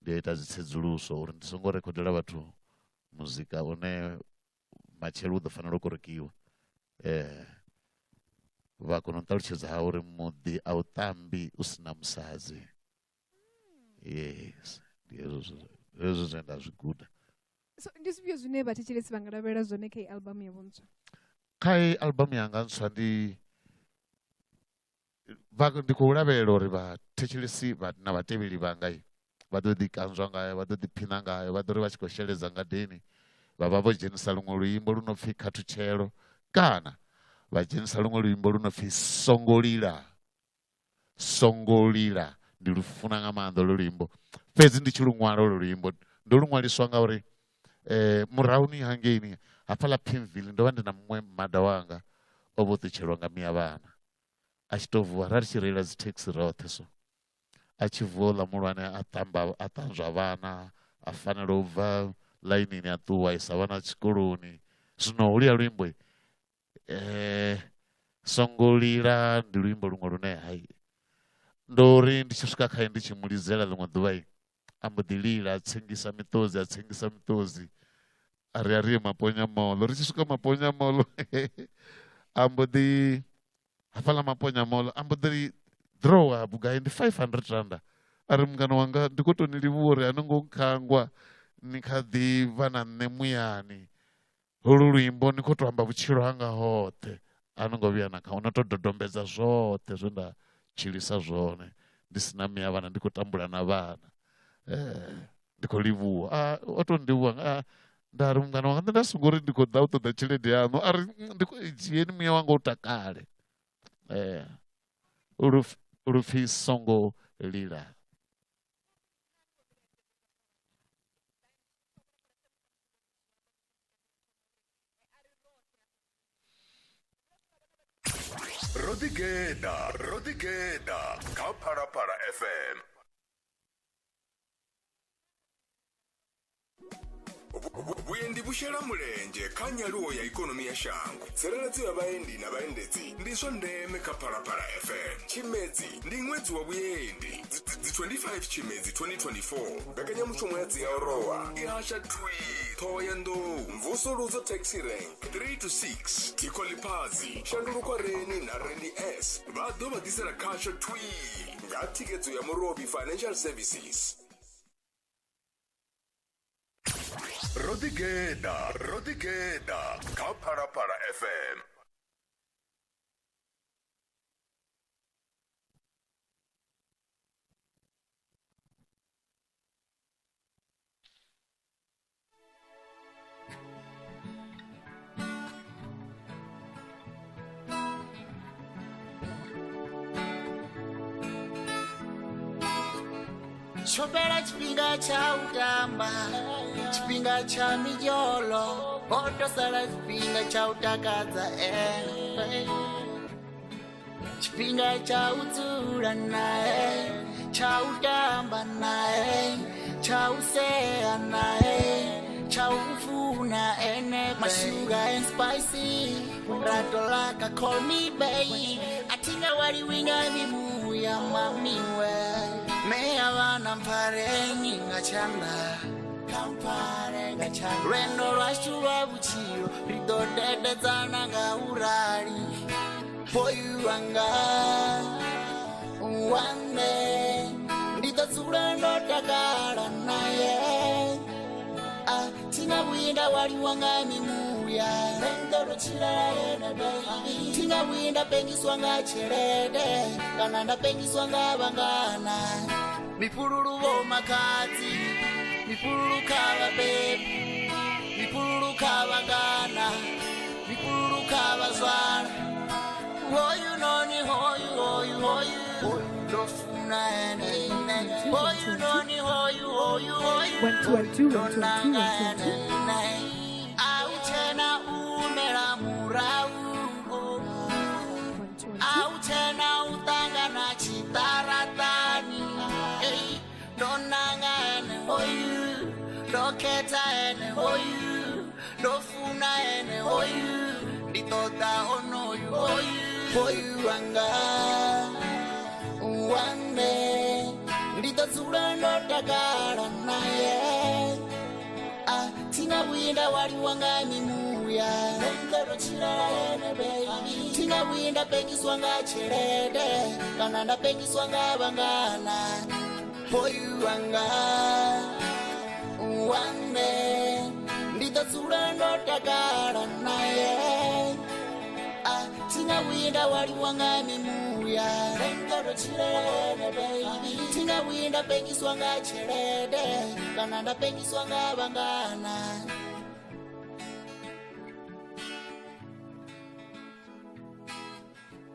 ndi a ita dzitsedzuluso uri ndi songo rekhodela vhathu muzika une matshelo u ḓo fanela u korekiwa vha kona u ṱalutshedza ha uri muḓi a u tambi u si na musadzi yes ndi hezwo zwine nda zwi guda so ndi zwifhio zwine vhathetshelesi vha nga lavhelela zwone kha albamu yavho ntswa kha albamu yanga ntswa ndi khou lavhelela uri vhathetshelesi na vhatevheli vhanga vha ḓo ḓi kanzwa ngayo vha ḓo ḓi phina ngayo vha ḓo ri vha tshi khou sheledza ngadeni vha vha vho dzhenisa luṅwe luimbo lu no pfhi khathutshelo kana vha dzhenisa luṅwe luimbo lu no pfhi songolila ndi lufuna nga maanḓa lo luimbo fhedzi ndi tshi luṅwala lo luimbo ndo lu ṅwaliswa ngauri murahuni hangeini hafhaḽa Pimville ndo vha ndi na muṅwe mmada wanga o vho ṱutshelwa nga miya vhana a tshi tou vuwa ra ri tshi reila dzi thekhisi roṱhe so a tshi vuwa ḽa muhulwane a ṱanzwa vhana a fanela u bva ḽainini a ṱuwa isa vhana tshikoloni zwino holuya luimbo songolila ndi luimbo luṅwe lune hai ndo ri ndi tshi swika khaye ndi tshi mu lidzela ḽiṅwe ḓuvha a mbo ḓi lila a tsengisa miṱodzi a ri ye maponyamolo ri tshi swika maponyamolo a mbo ḓi hafhaḽa maponyamolo a mbo ḓi drowa vhugai ndi 500 randa a ri mungana wanga ndi khou tou ni livhuwa uri a no ngo nkhangwa ni kha ḓi vha na nṋe muyani holu luimbo ni khou tou amba vhutshilo hanga hoṱhe a no ngo vhuya na kha una tou dodombedza zwoṱhe zwe nda tshilisa zwone ndi sina miya vhana ndi khou tambula na vhana ndi khou livhuwa o tou ndivhuwa Ndari mungana wanga ndasunga uri ndiko ḓa u ṱoḓa tshelede yanu ari ndiko dzhieni muya wanga u takale lupfi songo lila. Rodigeda, Kha Phalaphala FM. Vhuendi vhu shela mulenzhe kha nyaluwo ya ikonomi ya shango. Tsireledzo ya vhaendi na vhaendedzi ndi zwa ndeme kha Phalaphala FM. Tshimedzi ndi ṅwedzi wa vhuendi. Dzi 25 Tshimedzi 2024. Mbekanyamushumo ya dzi Aorowa i hasha twi Thohoyandou, mvusuludzo taxi rank 3 to 6, Tiko Liphazi, Shanduluko Reni na Reni S. Vha ḓo vha ḓisela khasho twi nga thikedzo ya Murobi Financial Services. Rodigeda, Kha Phalaphala FM. Chopera chipinga cha utamba, chipinga cha mijolo, poto sala chipinga cha utakadza chipinga cha udzura nae, cha utamba nae, cha usea nae, cha ufuna ene sugar and spicy, rato laka call me baby, atinga wali winga mimu ya mamiwe. Me avana mparengi ngachanda kampare ngachanda reno rashua buchiro ridodede zana nga urari poyuanga uwane nditazura ndotakara naye tina buinda wali wanga mimuya rendoro chirarene baby tina buinda pengiswa nga cherede kana ndapengiswa nga bangana mipululu bo makati mipululu kaba baby mipululu kaba bangana mipululu kaba zwana hoyu noni hoyu dofuna ene hoyu noni hoyu 122 auchena umela murau auchena utanga na chitaratani donanga ene hoyu doketa ene hoyu dofuna ene hoyu nditoda onoyu hoyu wanga uwane nditazula ndotakala naye tina buinda wali wanga mimuya rendero chirarene baby tina buinda pengiswa nga cherede kana ndapengiswa nga bangana hoyu wanga uwane nditazula ndotakala naye tina buinda wali wanga mimuya rendero chirarene baby tina buinda pengiswa nga cherede kana ndapengiswa nga bangana.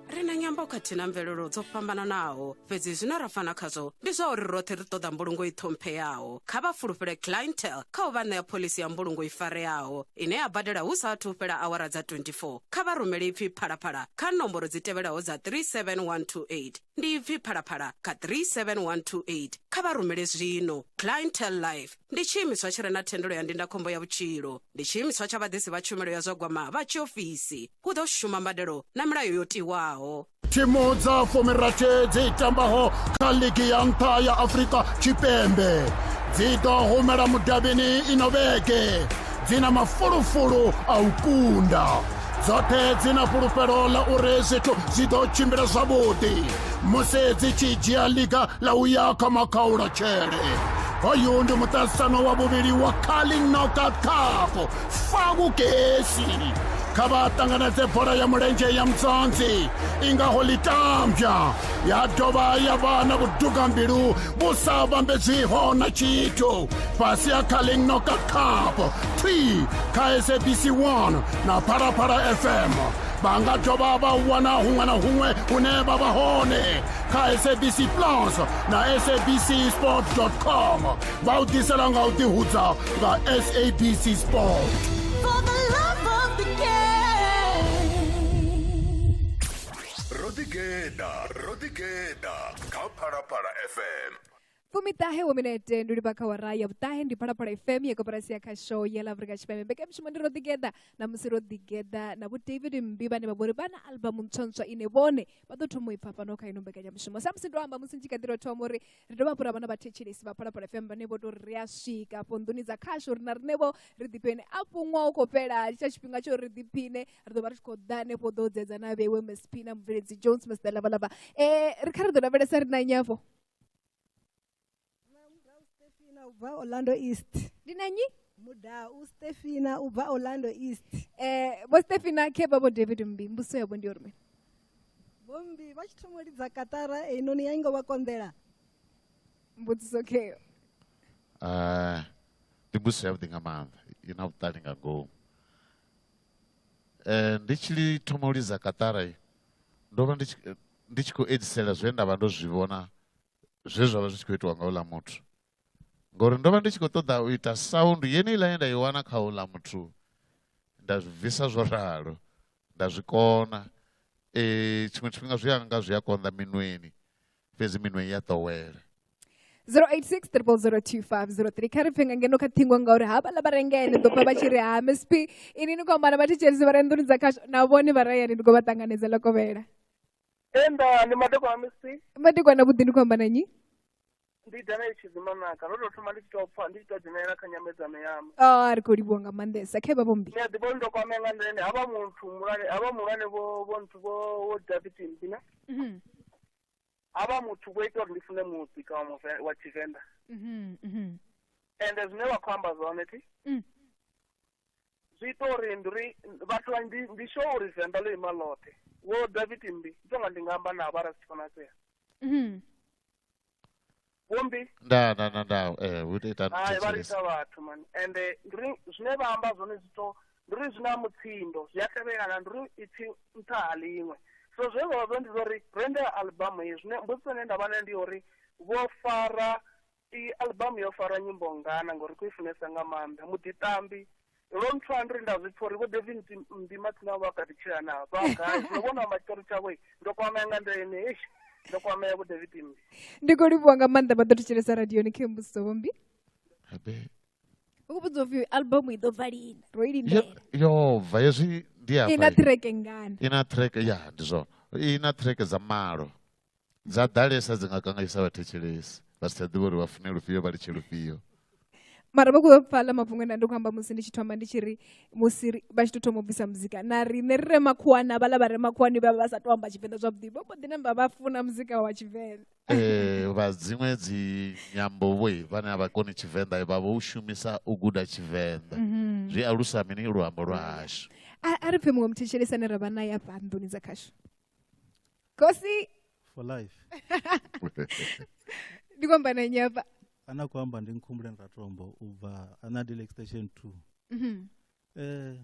rina nyamba kathina mvelelo dzo fhambananaho fhedzi zwine ra fana khazwo ndi zwa uri roṱhe ri ṱoḓa mbulungo i ṱhompheyaho kha vha fulufhele clientele kha u vha ṋea phoḽisi ya mbulungo i fareyaho ine ya badela hu saathu fhela awara dza 24 kha vha rumele ipfi phalaphala kha nomboro dzi tevhelaho dza 37128 ndi ipfi phalaphala kha 37128 kha vha rumele zwino. Clientele life ndi tshiimiswa tshi re na thendelo ya ndindakhombo ya vhutshilo, ndi tshiimiswa tsha vhaḓisi vha tshumelo ya zwa gwama vha tshiofisi, hu ḓo shuma mbadelo na milayo yo tiwaho. thimu dza fomirathi dzi tambaho kha ligi ya nṱha ya Afrika Tshipembe dzi ḓo humela mudavhini ino vhege, dzi na mafulufulu a u kunda, dzoṱhe dzi na fhulufhelo ḽa uri zwithu zwi ḓo tshimbila zwavhuḓi musi dzi tshi dzhia liga ḽa u ya kha makhaulatshele. hoyu ndi mutasano wa vuviri wa Carling Knockout Cup fagugesi kha va tanganedze bhora ya mulenzhe ya mudzonzi i ngaho litambya ya dovha ya va na vudugambilu vu sa vambedzwiho na tshithu fhasi ya Carling Knockout Cup 3 kha SABC 1 na Phalaphala FM va nga dovha va wana hun'we na hun'we hune va va hone kha SABC Plus na sabcsport.com va u tisela nga u tihudza nga SABC Sport. For the love of the game. Rodigeda, Kha Phalaphala FM. Fumitahe wa minete nduri baka wa raya butahe ndi Phalaphala FM yeko parasi kha show yela Africa Chipembe beke mshimandi Rodigeda na musi Rodigeda na bu David Mbiba ne babori bana album ntswa ine bone bato thomo ipapa no kha inombe kanya mshimo samsi ndo amba musi njikadiro thomori ndo bapura bana ba thetshelesa ba Phalaphala FM bane boto ria swika ponduni za khasho rina rinebo ridipene apu ngwa ukopela cha chipinga cho ridipine rido bari ko dane podo dzedza na bewe mespina mveledzi Jones Mr Lava rikharido na vele sari na nyafo Uba Orlando East. Dinanyi? Muda Stefina uba Orlando East. Bo Stefina ke babo David Mbi mbuso ya bondi orme. Bombi vachithomori zakatara inoni yainga wakondela. Mbutso ke. Ndibuso everything amanda ina utalinga go. Ndichili thomori zakatara ndova ndichiko edzisela zwenda vando zvivona zvezvo vazvichikoitwa ngaula muthu. Ngori ndova ndichiko toda uita sound yeni ila enda iwana khaula muthu ndazvibvisa zvo ralo ndazvikona chimwe chifhinga zviyanga zviyakonda minweni fezi minweni yatowela 086002503 kariphenga ngeno khathingwa ngauri haba la barengene ndo baba chiri ha MSP inini kwambana vatichelisi varenduni zakasho na vone varayani ndiko vatanganedza lokovela Enda ni madeko wa MSP. madiko na budini kwambana nyi Ndidana ichizimanaka ndothoma ndichitopfa ndichitodzimena kanyamedza meyama ari kulibonga mandesa ke babombi ne dibondo kwa menga ndene aba mulane bo nthu bo David Mbina aba muthu kweito ndifune muzika wa Chivenda and as never kwamba zone ti zitori ndiri bathu ndisho uri Venda lo imalote wo David Mbi tonga ndingamba na bara sikona se Bombi nda utita varisa vathu man and ndiri zvine vamba zvone zvito ndiri zvina mutsindo zviyatevekana ndiri itsi ntali imwe so zvengo ndizori rende album iyi zvine mbutsone ndavana ndiyori vofara album yofara nyimbo ngana ngori kuifunesa nga manda Muditambi ntswa ndiri ndazvipfori vo David Mbima tsina vakatichira navo vagai zvinobona machitori chavo ndokwamanga ndene ish ndokwamaya vo David Mbi ndikolibonga manda vatotichelesa radio ni kembuso bombi abe ukubudzofi album idovalina roili yova yezvi ndiya ina track ngani ina track ya ndizvo ina track za malo dza dalesa dzingakangaisa vathetshelesi vasitadzi vori vafune rufio vari chirufio mara vakupfala mapfungwe ndandokuhamba musi ndichithoma ndichiri musiri vachitotomobvisa muzika narine rire makuwana vala vari makuwani vava vasatoamba Chivenda zvabvudi vobodinamba vafuna muzika wa Chivenda vadzimwe dzinyambo we vane havakoni Chivenda ivavo ushumisa uguda Chivenda zvialusa mini ruhambo rwahashu ari pfe mumwe muthetshelesa nerava naye apa ndoni dzakasho kosi for life ndikwambana nyapa ana kuamba ndinkumbule ndatombo ubva anadile station 2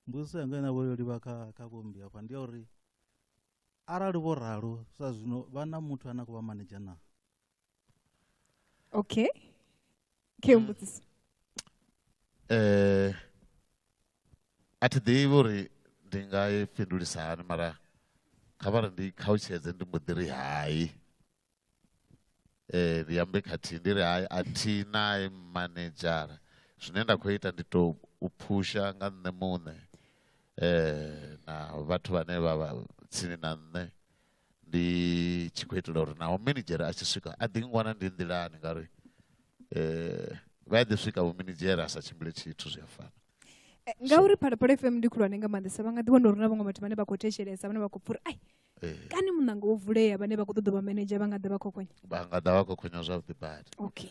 mbuso yangu enavoyoli vakavombi apa ndiyauri arali voralo sa zvino vana muthu ana kuva manager na okay kembudziso atidivi uri ndingaipfindulisa hani mara khavari ndikhauchedze ndimbudiri hai ndiyambe khati ndiri hai atinaye manejara zvine ndakuita nditoupusha nga nne mune na vathu vane vava tsini na nne ndichikuitira uri nawo manejera achisvika adingwana ndi nḓilani ngari vaḓi swika uminijera asachimbile chithu zviafana ngauri phalaphala FM ndi khulwane nga maanḓesa vha nga ḓi wana uri na vhaṅwe vhathu vhane vha khou thetshelesa vhane vha khou pfha uri ai kani munanga wo vulea vhane vha khou ṱoḓa vha manager vha nga ḓa vha khokhonya zwavhuḓi badi. Okay.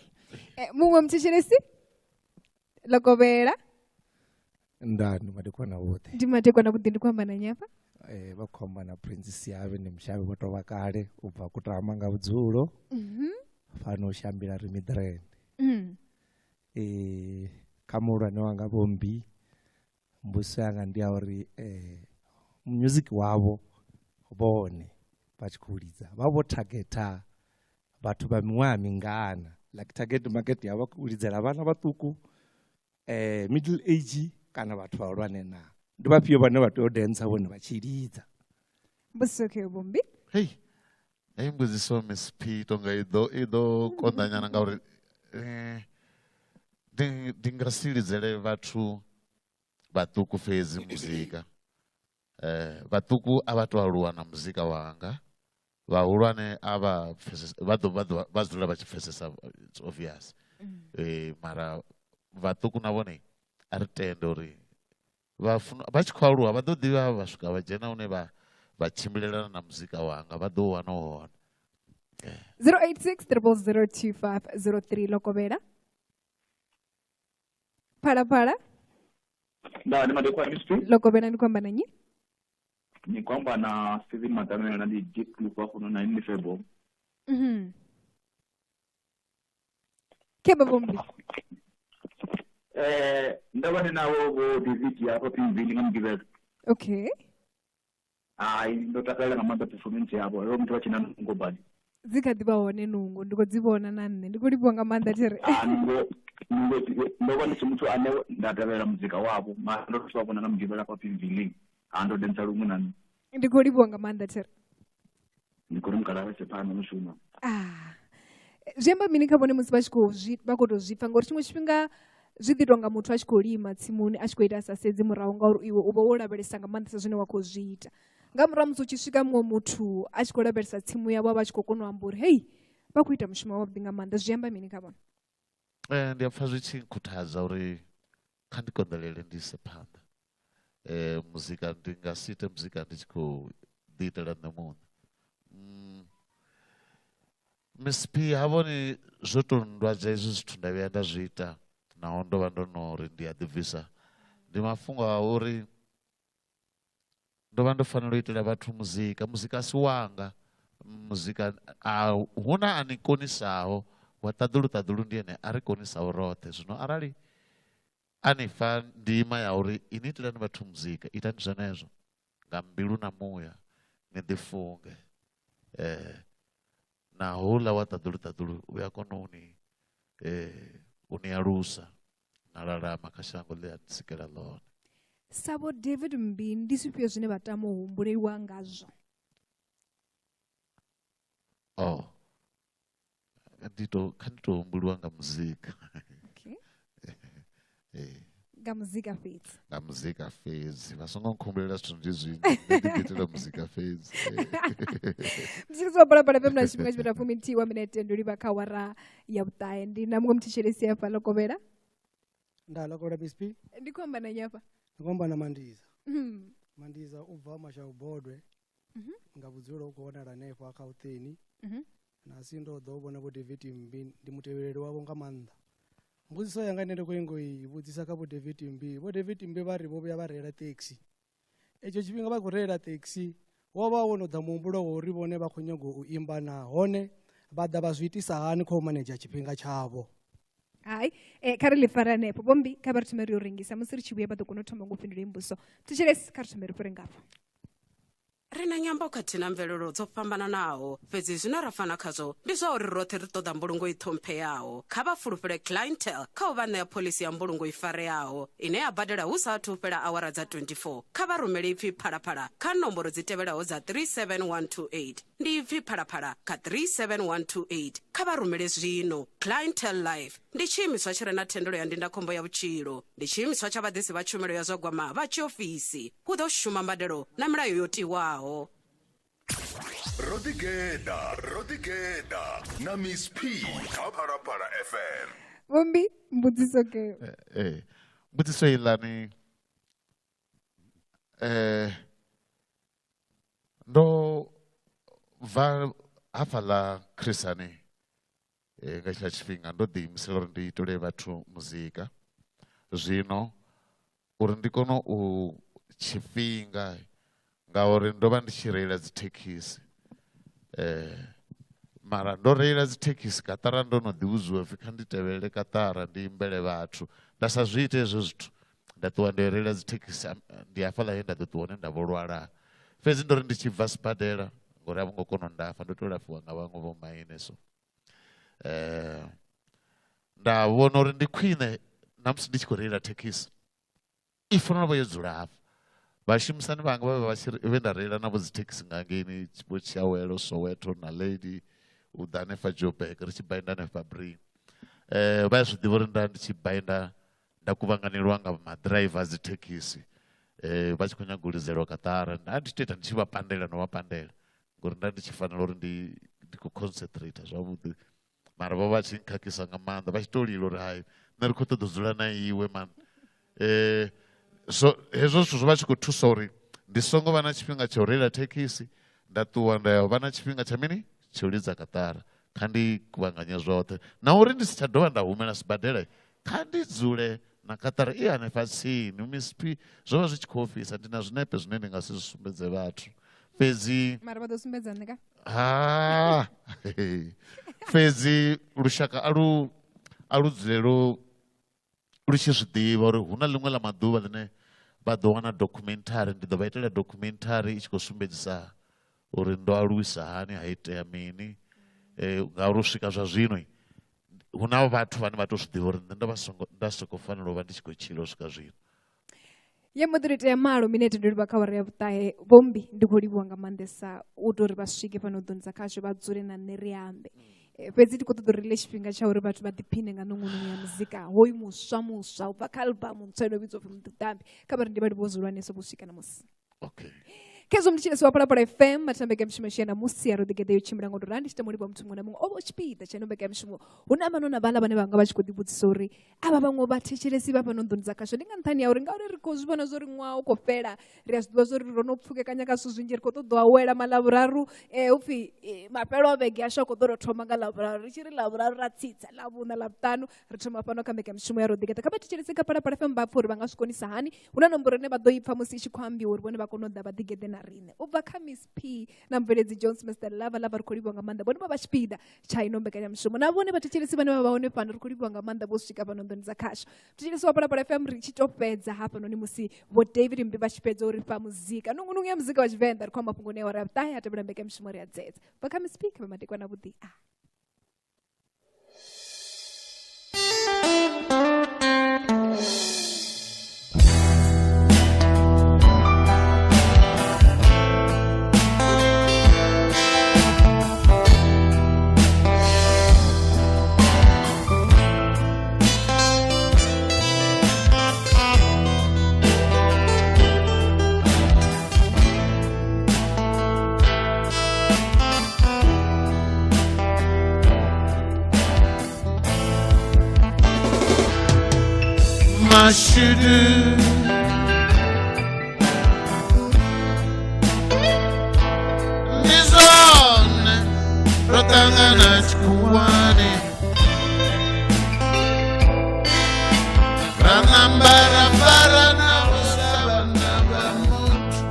Muṅwe muthetshelesi Lokobela ndani madekwana vhoṱhe ndi madekwana vhuḓi ndi khou amba na nyafha vha khou amba na Prince Siave ndi mushavhi vho tou vha kale u bva Kutama nga vhudzulo fano u shambila ri Midrand kha muhulwane wanga Vhombi mbuso yanga ndi ya uri music wavho vhone vha tshi khou lidza vha vho targeta vhathu vha miṅwaha mingana like target market yavho khou lidzela vhana vhaṱuku middle age kana vhathu vhahulwane na ndi vhafhio vhane vha tea u dance vhone vha tshi lidza mbuso ke Vhombi Hei mbudziso Miss P tonga ido konḓanyana ngauri ndi nga si lidzele vhathu vhaṱuku fhedzi muzika vhaṱuku a vha tou aluwa na muzika wanga vhahulwane a vha dzula vha tshi pfhesesa it's obvious mara vhaṱuku na vhone a ri tende uri vha tshi khou aluwa vha ḓo ḓivha vha swika vha dzhena hune vha tshimbilelana na muzika wanga vha ḓo wana u hone 086 002503 Lokobela Phalaphala Ndani madekwana Miss P Lokobela ndi khou amba na nyi ni kwamba na Steven Matamela na di Dick Club hapo na ni Febo Keba Vhombi ndabane nawo bo David hapo pinzini ngamgibeza Okay ndo takala nga manda performance yabo ro muthu vachina ngobani dzikha ḓivha hone nungo ndi khou dzi vhona na nṋe ndi khou livhuwa nga maanḓa thiri ndo vhona muthu ane nda tevhela muzika wavho ma ndo tshi vhona na mugivela kwa pinzini ando densa lumu na nṋe ndi khou livhuwa nga maanḓa thiri ndi khou mukala vha sepana mushumo zwi amba mini kha vhone musi vha khou tou zwi pfa ngauri tshiṅwe tshifhinga zwi ḓi tonga muthu a tshi khou lima tsimuni a tshi khou ita sa sedzi murahu ngauri iwe u vha wo lavhelesa nga maanḓesa zwine wa khou zwi ita nga murahu musi u tshi swika muṅwe muthu a tshi khou lavhelesa tsimu yavho vha tshi khou kona u amba uri hei vha khou ita mushumo wavhuḓi nga maanḓa zwi amba mini kha vhone ndi a pfha zwi tshi nkhuthaza uri kha ndi konḓelele ndi ise phanḓa muzika ndi nga si ite muzika ndi tshi khou ḓi itela nṋe muṋe Miss P havhoni zwo tou ndwadza hezwi zwithu nda vhuya nda zwi ita naho ndo vha ndo no ri ndi a ḓibvisa ndi mafhungo a uri ndo vha ndo fanela u itela vhathu muzika a si wanga muzika hu na a ni konisaho wa ṱaḓulu ndi ene a ri konisaho roṱhe zwino arali a ni fha ndima ya uri ini itelani vhathu muzika itani zwenezwo nga mbilu na muya ni ḓifunge na houḽa wa ṱaḓulu u ya kona u ni alusa na lalama kha shango ḽi a sikela ḽone Sabo David Mbi ndi zwifhio zwine vha tama u humbulelwa ngazwo kha ndi tou humbuliwa nga muzika nga muzika fhedzi nga muzika fhedzi vha songo nkhumbulela zwithu ndi zwinzhi ndi ḓiitela muzika fhedzi mthetshelesi wa Phalaphala FM na tshifhinga tshipita 10 wa minete ndo livha kha wara ya vhuṱahe ndi na muṅwe mthetshelesi hafha Lokobela nda Lokobela Miss P ndi khou amba na nyafha ndi khou amba na Mandiza u bva Mashau Bodwe nga vhudzulo u khou wanala hanefho a Gauteng nasi ndo ḓo vhona vho David Mbi ndi mutevheleli wavho nga maanḓa mbudziso yanga ine ndi khou ingo i vhudzisa kha vho David Mbi vha ri vho vhuya vha reila taxi etsho tshifhinga vha khou reila taxi wo vha wo no ḓa muhumbulo wa uri vhone vha khou nyaga u imba nahone vha ḓa vha zwi itisa hani kha u manedzha tshifhinga tshavho hai kha ri ḽi fara hanefho Vhombi kha vha ri thome ri u rengisa musi ri tshi vhuya vha ḓo kona u thoma ngo fhindula imbuso thetshelesi kha ri thome ri fhire ngafho ri na nyambo khathihi na mvelelo dzo fhambananaho fhedzi zwine ra fana khazwo ndi zwa uri roṱhe ri ṱoḓa mbulungo i ṱhompheyaho kha vha fulufhele clientele kha u vha ṋea phoḽisi ya mbulungo i fareyaho ine ya badela hu saathu fhela awara dza 24 kha vha rumele ipfi phalaphala kha nomboro dzi tevhelaho dza 37128 ndi ipfi phalaphala kha 37128 kha vha rumele zwino clientele life ndi tshiimiswa tshi re na thendelo ya ndindakhombo ya vhutshilo ndi tshiimiswa tsha vhaḓisi vha tshumelo ya zwa gwama vha tshiofisi hu ḓo shuma mbadelo na milayo yo tiwaho Rodigeda na Miss P kha Phalaphala FM Vhombi mbudziso ke mbudziso ilani ndo va hafhaḽa Chrisani nga tshiḽa tshifhinga ndo ḓi imisela uri ndi itele vhathu muzika. Zwino uri ndi kone u tshifhinga ngauri ndo vha ndi tshi reila dzi thekhisi mara ndo reila dzi thekhisi katara ndo no ḓi vhudziwa pfhi kha ndi tevhelele katara ndi imbele vhathu nda sa zwi ite hezwo zwithu nda ṱuwa ndo reila dzi thekhisi ndi hafhaḽa he nda ḓo ṱuwa hone nda vho lwala fhedzi ndo ri ndi tshi bva sibadela ngori a vho ngo kona u ndafha ndo to lafhiwa nga vhaṅwe vho maine so nda vhona uri ndi khwine namusi ndi tshi khou reila thekhisi i fanela vha yo dzula hafha vhashumisani vhanga vhe nda reila navho dzi thekhisi nga ngeni vho Tshiawelo Soweto na Lady u ḓa hanefha Joburg ri tshi bainda hanefha Bri vha zwi ḓivha uri ndi tshi bainda nda kuvhanganelwa nga maḓiraiva dzi thekhisi vha tshi khou nyaga u lidzelwa katara ndi tshi ita ndi tshi vha pandela no vha pandela ngori ndi tshi fanela uri ndi khou concentrate zwavhuḓi mara vha vha tshi nkhakhisa nga maanḓa vha tshi to lila uri hayi nṋe ri khou ṱoḓa u dzula na iwe man so hezwo zwithu zwo vha tshi khou thusa uri ndi songo vha na tshifhinga tsha u reila thekhisi nda ṱuwa nda vha na tshifhinga tsha mini tsha u lidza katara kha ndi kuvhanganye zwoṱhe na uri ndi si tsha dovha nda humela sibadela kha ndi dzule na katara i hanefha tsini misp zwo vha zwi tshi khou ofhisa ndi na zwinepe zwine ndi nga si zwi sumbedze vhathu fhedzi mara vha ḓo sumbedza nṋe ka fhedzi lushaka a lu dzulelo lu tshi zwi ḓivha uri hu na ḽiṅwe ḽa maḓuvha ḽine vha ḓo wana documentary ndi ḓo vha itela documentary i tshi khou sumbedzisa uri ndo aluwisa hani ha itea mini ngauri u swika zwa zwino hu na vhathu vhane vha tou zwi ḓivha uri nṋe nda sokou fanela u vha ndi tshi khou tshila u swika zwino ye mbo ḓi ri tea malo minete ndo livha kha awara ya vhuṱahe vhombi ndi khou livhuwa nga maanḓesa u tou uri vha swike fhano ḓonisa khasho vha dzule na nṋe ri ambe fhedzi ndi khou ṱoḓa uri rile tshifhinga tsha uri vhathu vha ḓiphine nga nongononi ya muzika hoyu muswa u bva kha albamu ntswa ino vhidzwa upfhi Muditambi kha vha ri ndi vhalivho zwihulwanesa vho swika namusi khezwo mnditshilesi wa Phalaphala FM matambeke mishumo shena musi ya Rodigeda yo tshimbila ngo to randi tshita mulipo muthu muṅwe na muṅwe o vho tshipiḓa tsha nombeke mishumo hu na vhano na vhala vhane vhanga vha tshi khou ḓivhudzisa uri avha vhaṅwe vhathetshelesi vha fhano nḓuni dza khasho ndi nga nṱhani ya uri ngauri ri khou zwi vhona zwo ri ṅwaha u khou fhela ri a zwi ḓivha zwo ri ro no pfukekanya kha zwithu zwinzhi ri khou ṱoḓa u awela maḽavhuraru upfhi mafhelo a vhege ashu a khou ḓo ro thoma nga ḽavhuraru ri tshi ri ḽavhuraru ra tsitsa ḽavhuṋa ḽavhuṱanu ri thoma fhano kha mbeke mishumo ya Rodigeda kha vhathetshelesi kha Phalaphala FM vha pfha uri vha nga zwi konisa hani hu na nomboro ine vha ḓo i pfha musi i tshi khou ambiwa uri vhone vha kone u ḓa vha ḓigede na riṋe u bva kha Miss P na mveledzi Jones Mr Lava ri khou livhuwa nga maanḓa vhone vha vha tshipiḓa tsha ino mbekanyamushumo na vhone vhathetshelesi vhane vha vha hone fhano ri khou livhuwa nga maanḓa vho swika fhano nḓuni dza khasho mthetshelesi wa Phalaphala FM ri tshi to fhedza hafhanoni musi vho David Mbi vha tshi fhedza uri fha muzika nungunungu ya muzika wa Tshivenḓa ri khou amba mafhungoni ya awara ya vhuṱahe a tevhela mbekanyamushumo ri a dzedza bva kha Miss P kha madekwana vhuḓi mashudu ndizone rotangana chikuwane ranambarambara naosavana vamutu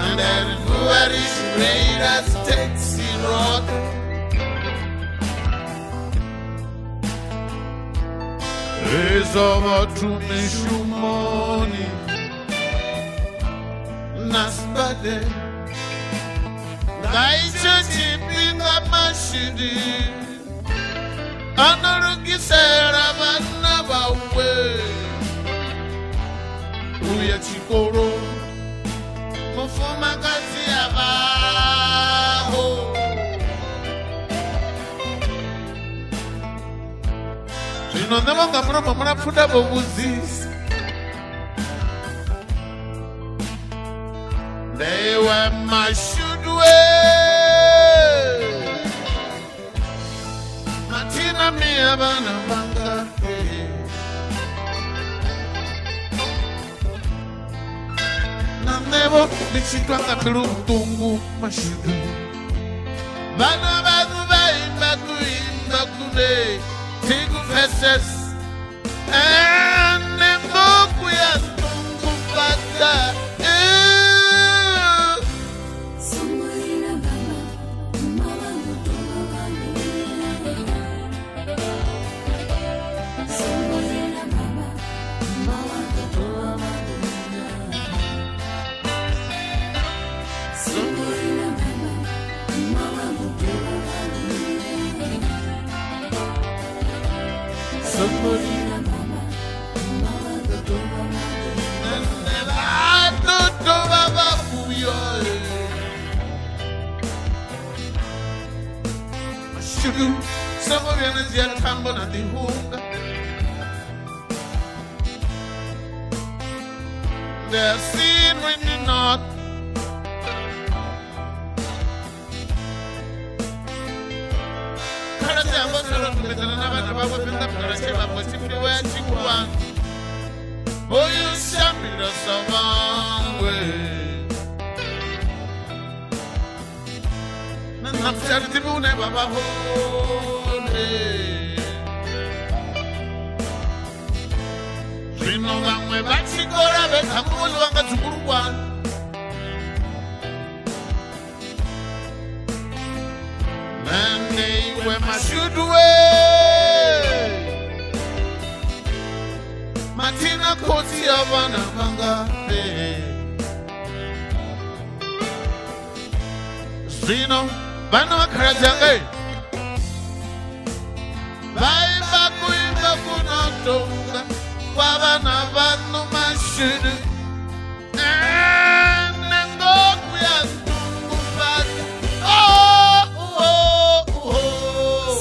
andarivuvarishireira taxi rock Resolve mishumoni nasbade Gaicho chipinga mashidi Anarugisera vana vawe Uya chikoro Mufuma kazi abaho Zvino ndevanga munomo munapfuda vovuzisi Ndewe mashudwe Matina mia vana vangake Nanevo bichitwanga bilutungu mashudu Bana banu baimba kuimba kude Tigu feses Nembo kuya tungu pata Somebody is yet tumble at the hook. They're seen when you're not. Oh, you shall be the savant way. Namshati mune baba hone Rino vamwe vachikora vekamuli vangadzungurwa Nane iwe mashudwe Matina koti yavana vangape Rino Bana wakarajange Baiba kuimba kunatonga Wabana vanu mashudu Nengo kuya tungu pata Oh, oh, oh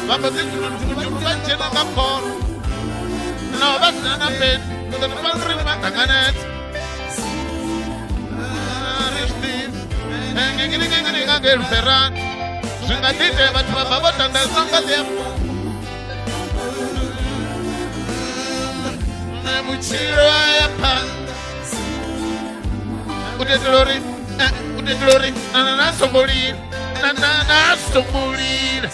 Vamos a hacer un chena capor. No vas a nacer, no te vas a rimar tan ganet. Que Ferran, sin gatite, vas a babar tan del songa tiempo. Me muchiro a panda. Ude glory, nana so morir, nana so morir.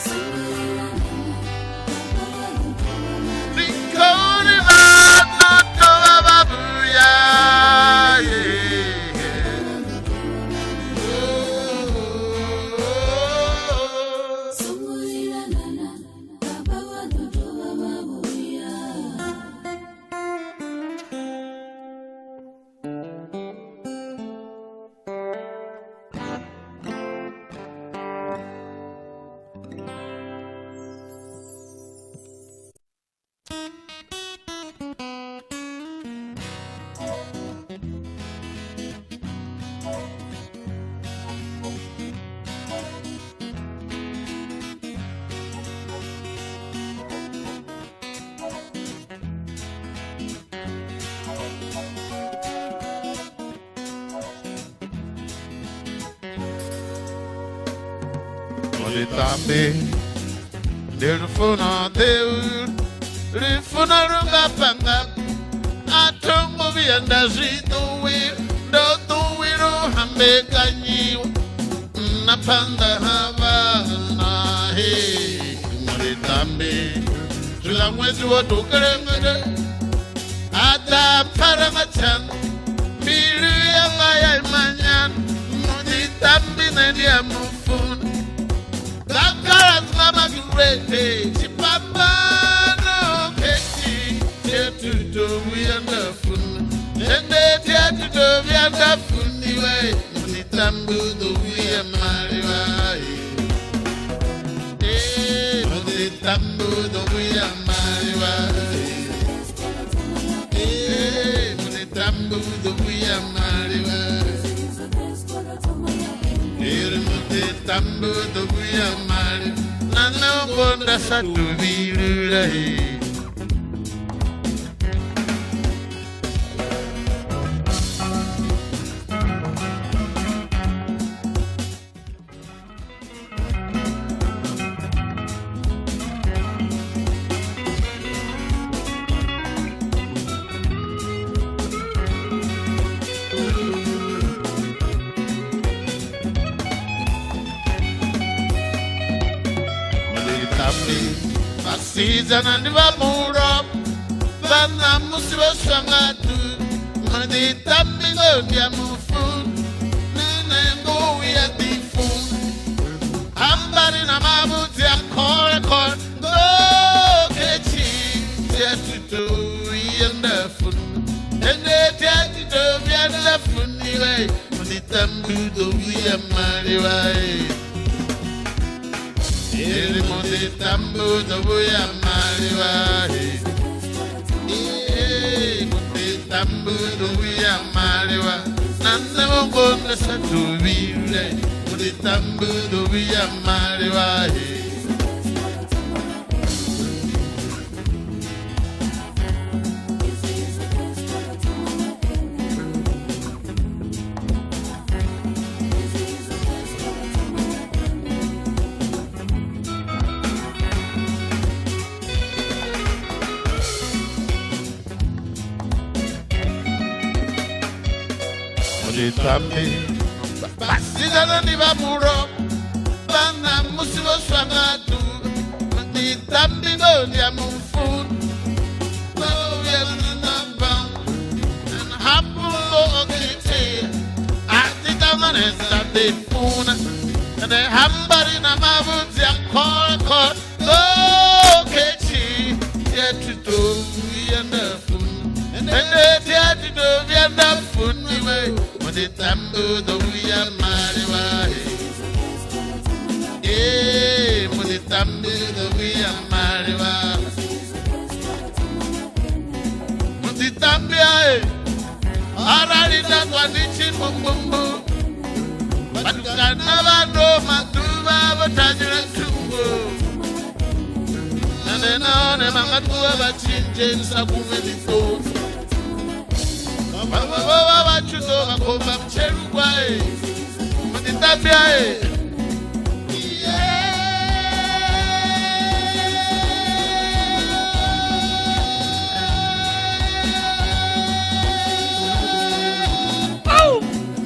Muditambi, Delfuna Deur, Rifuna Rungapanga, Atongo Viandazito, Dodo Wiro Hambekanyi, Napanda Havana, hey, Muditambi, Tulamwezi Watukaremede, Ada Paramachan, Biru Yamaya Manyan, Muditambi Nadia Mufun. Gagaras mama gurete, chipapa no keki, tetuto we anda fun, tende tetuto we anda fun niwe, Muditambi uya mariwa. Muditambi uya mariwa. Muditambi uya mariwa. Muditambi uya mariwa. Nana bonda satu birura. Season and Vamura, Vana Musiba Sangatu, Muditambi go Diamufu, Nango we at the food. I'm batting a mabuti, I'm call, go catching, Tatu, and the food, and the Tatu, and the food, Muditambi do we a Mariway. Muditambi uya mariwa. Muditambi uya mariwa. Nana bonda satu birura. Muditambi uya mariwa. Muditambi basizana ni bamuro bana musibo swangatu. Muditambi go diamufu go yanamba and hapulo okite atitamane sade funa and hambari na mabuti akol go kechi yetuto yanda funa and the yatuto yanda funa. Muditambi uya mariwa. Muditambi uya mariwa. Muditambi aralita kwa nichi mumbu. Batukana bando matuba batajira tumbo. Nane mangatuwa bachinje nsakumedito. Baba bachuzo bakomba mcherugwa. Muditambi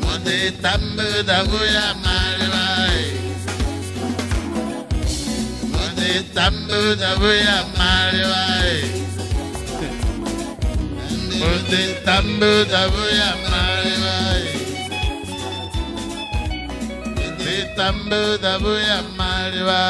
Muditambi uya mariwa. Muditambi uya mariwa. Muditambi uya mariwa. Muditambi uya mariwa.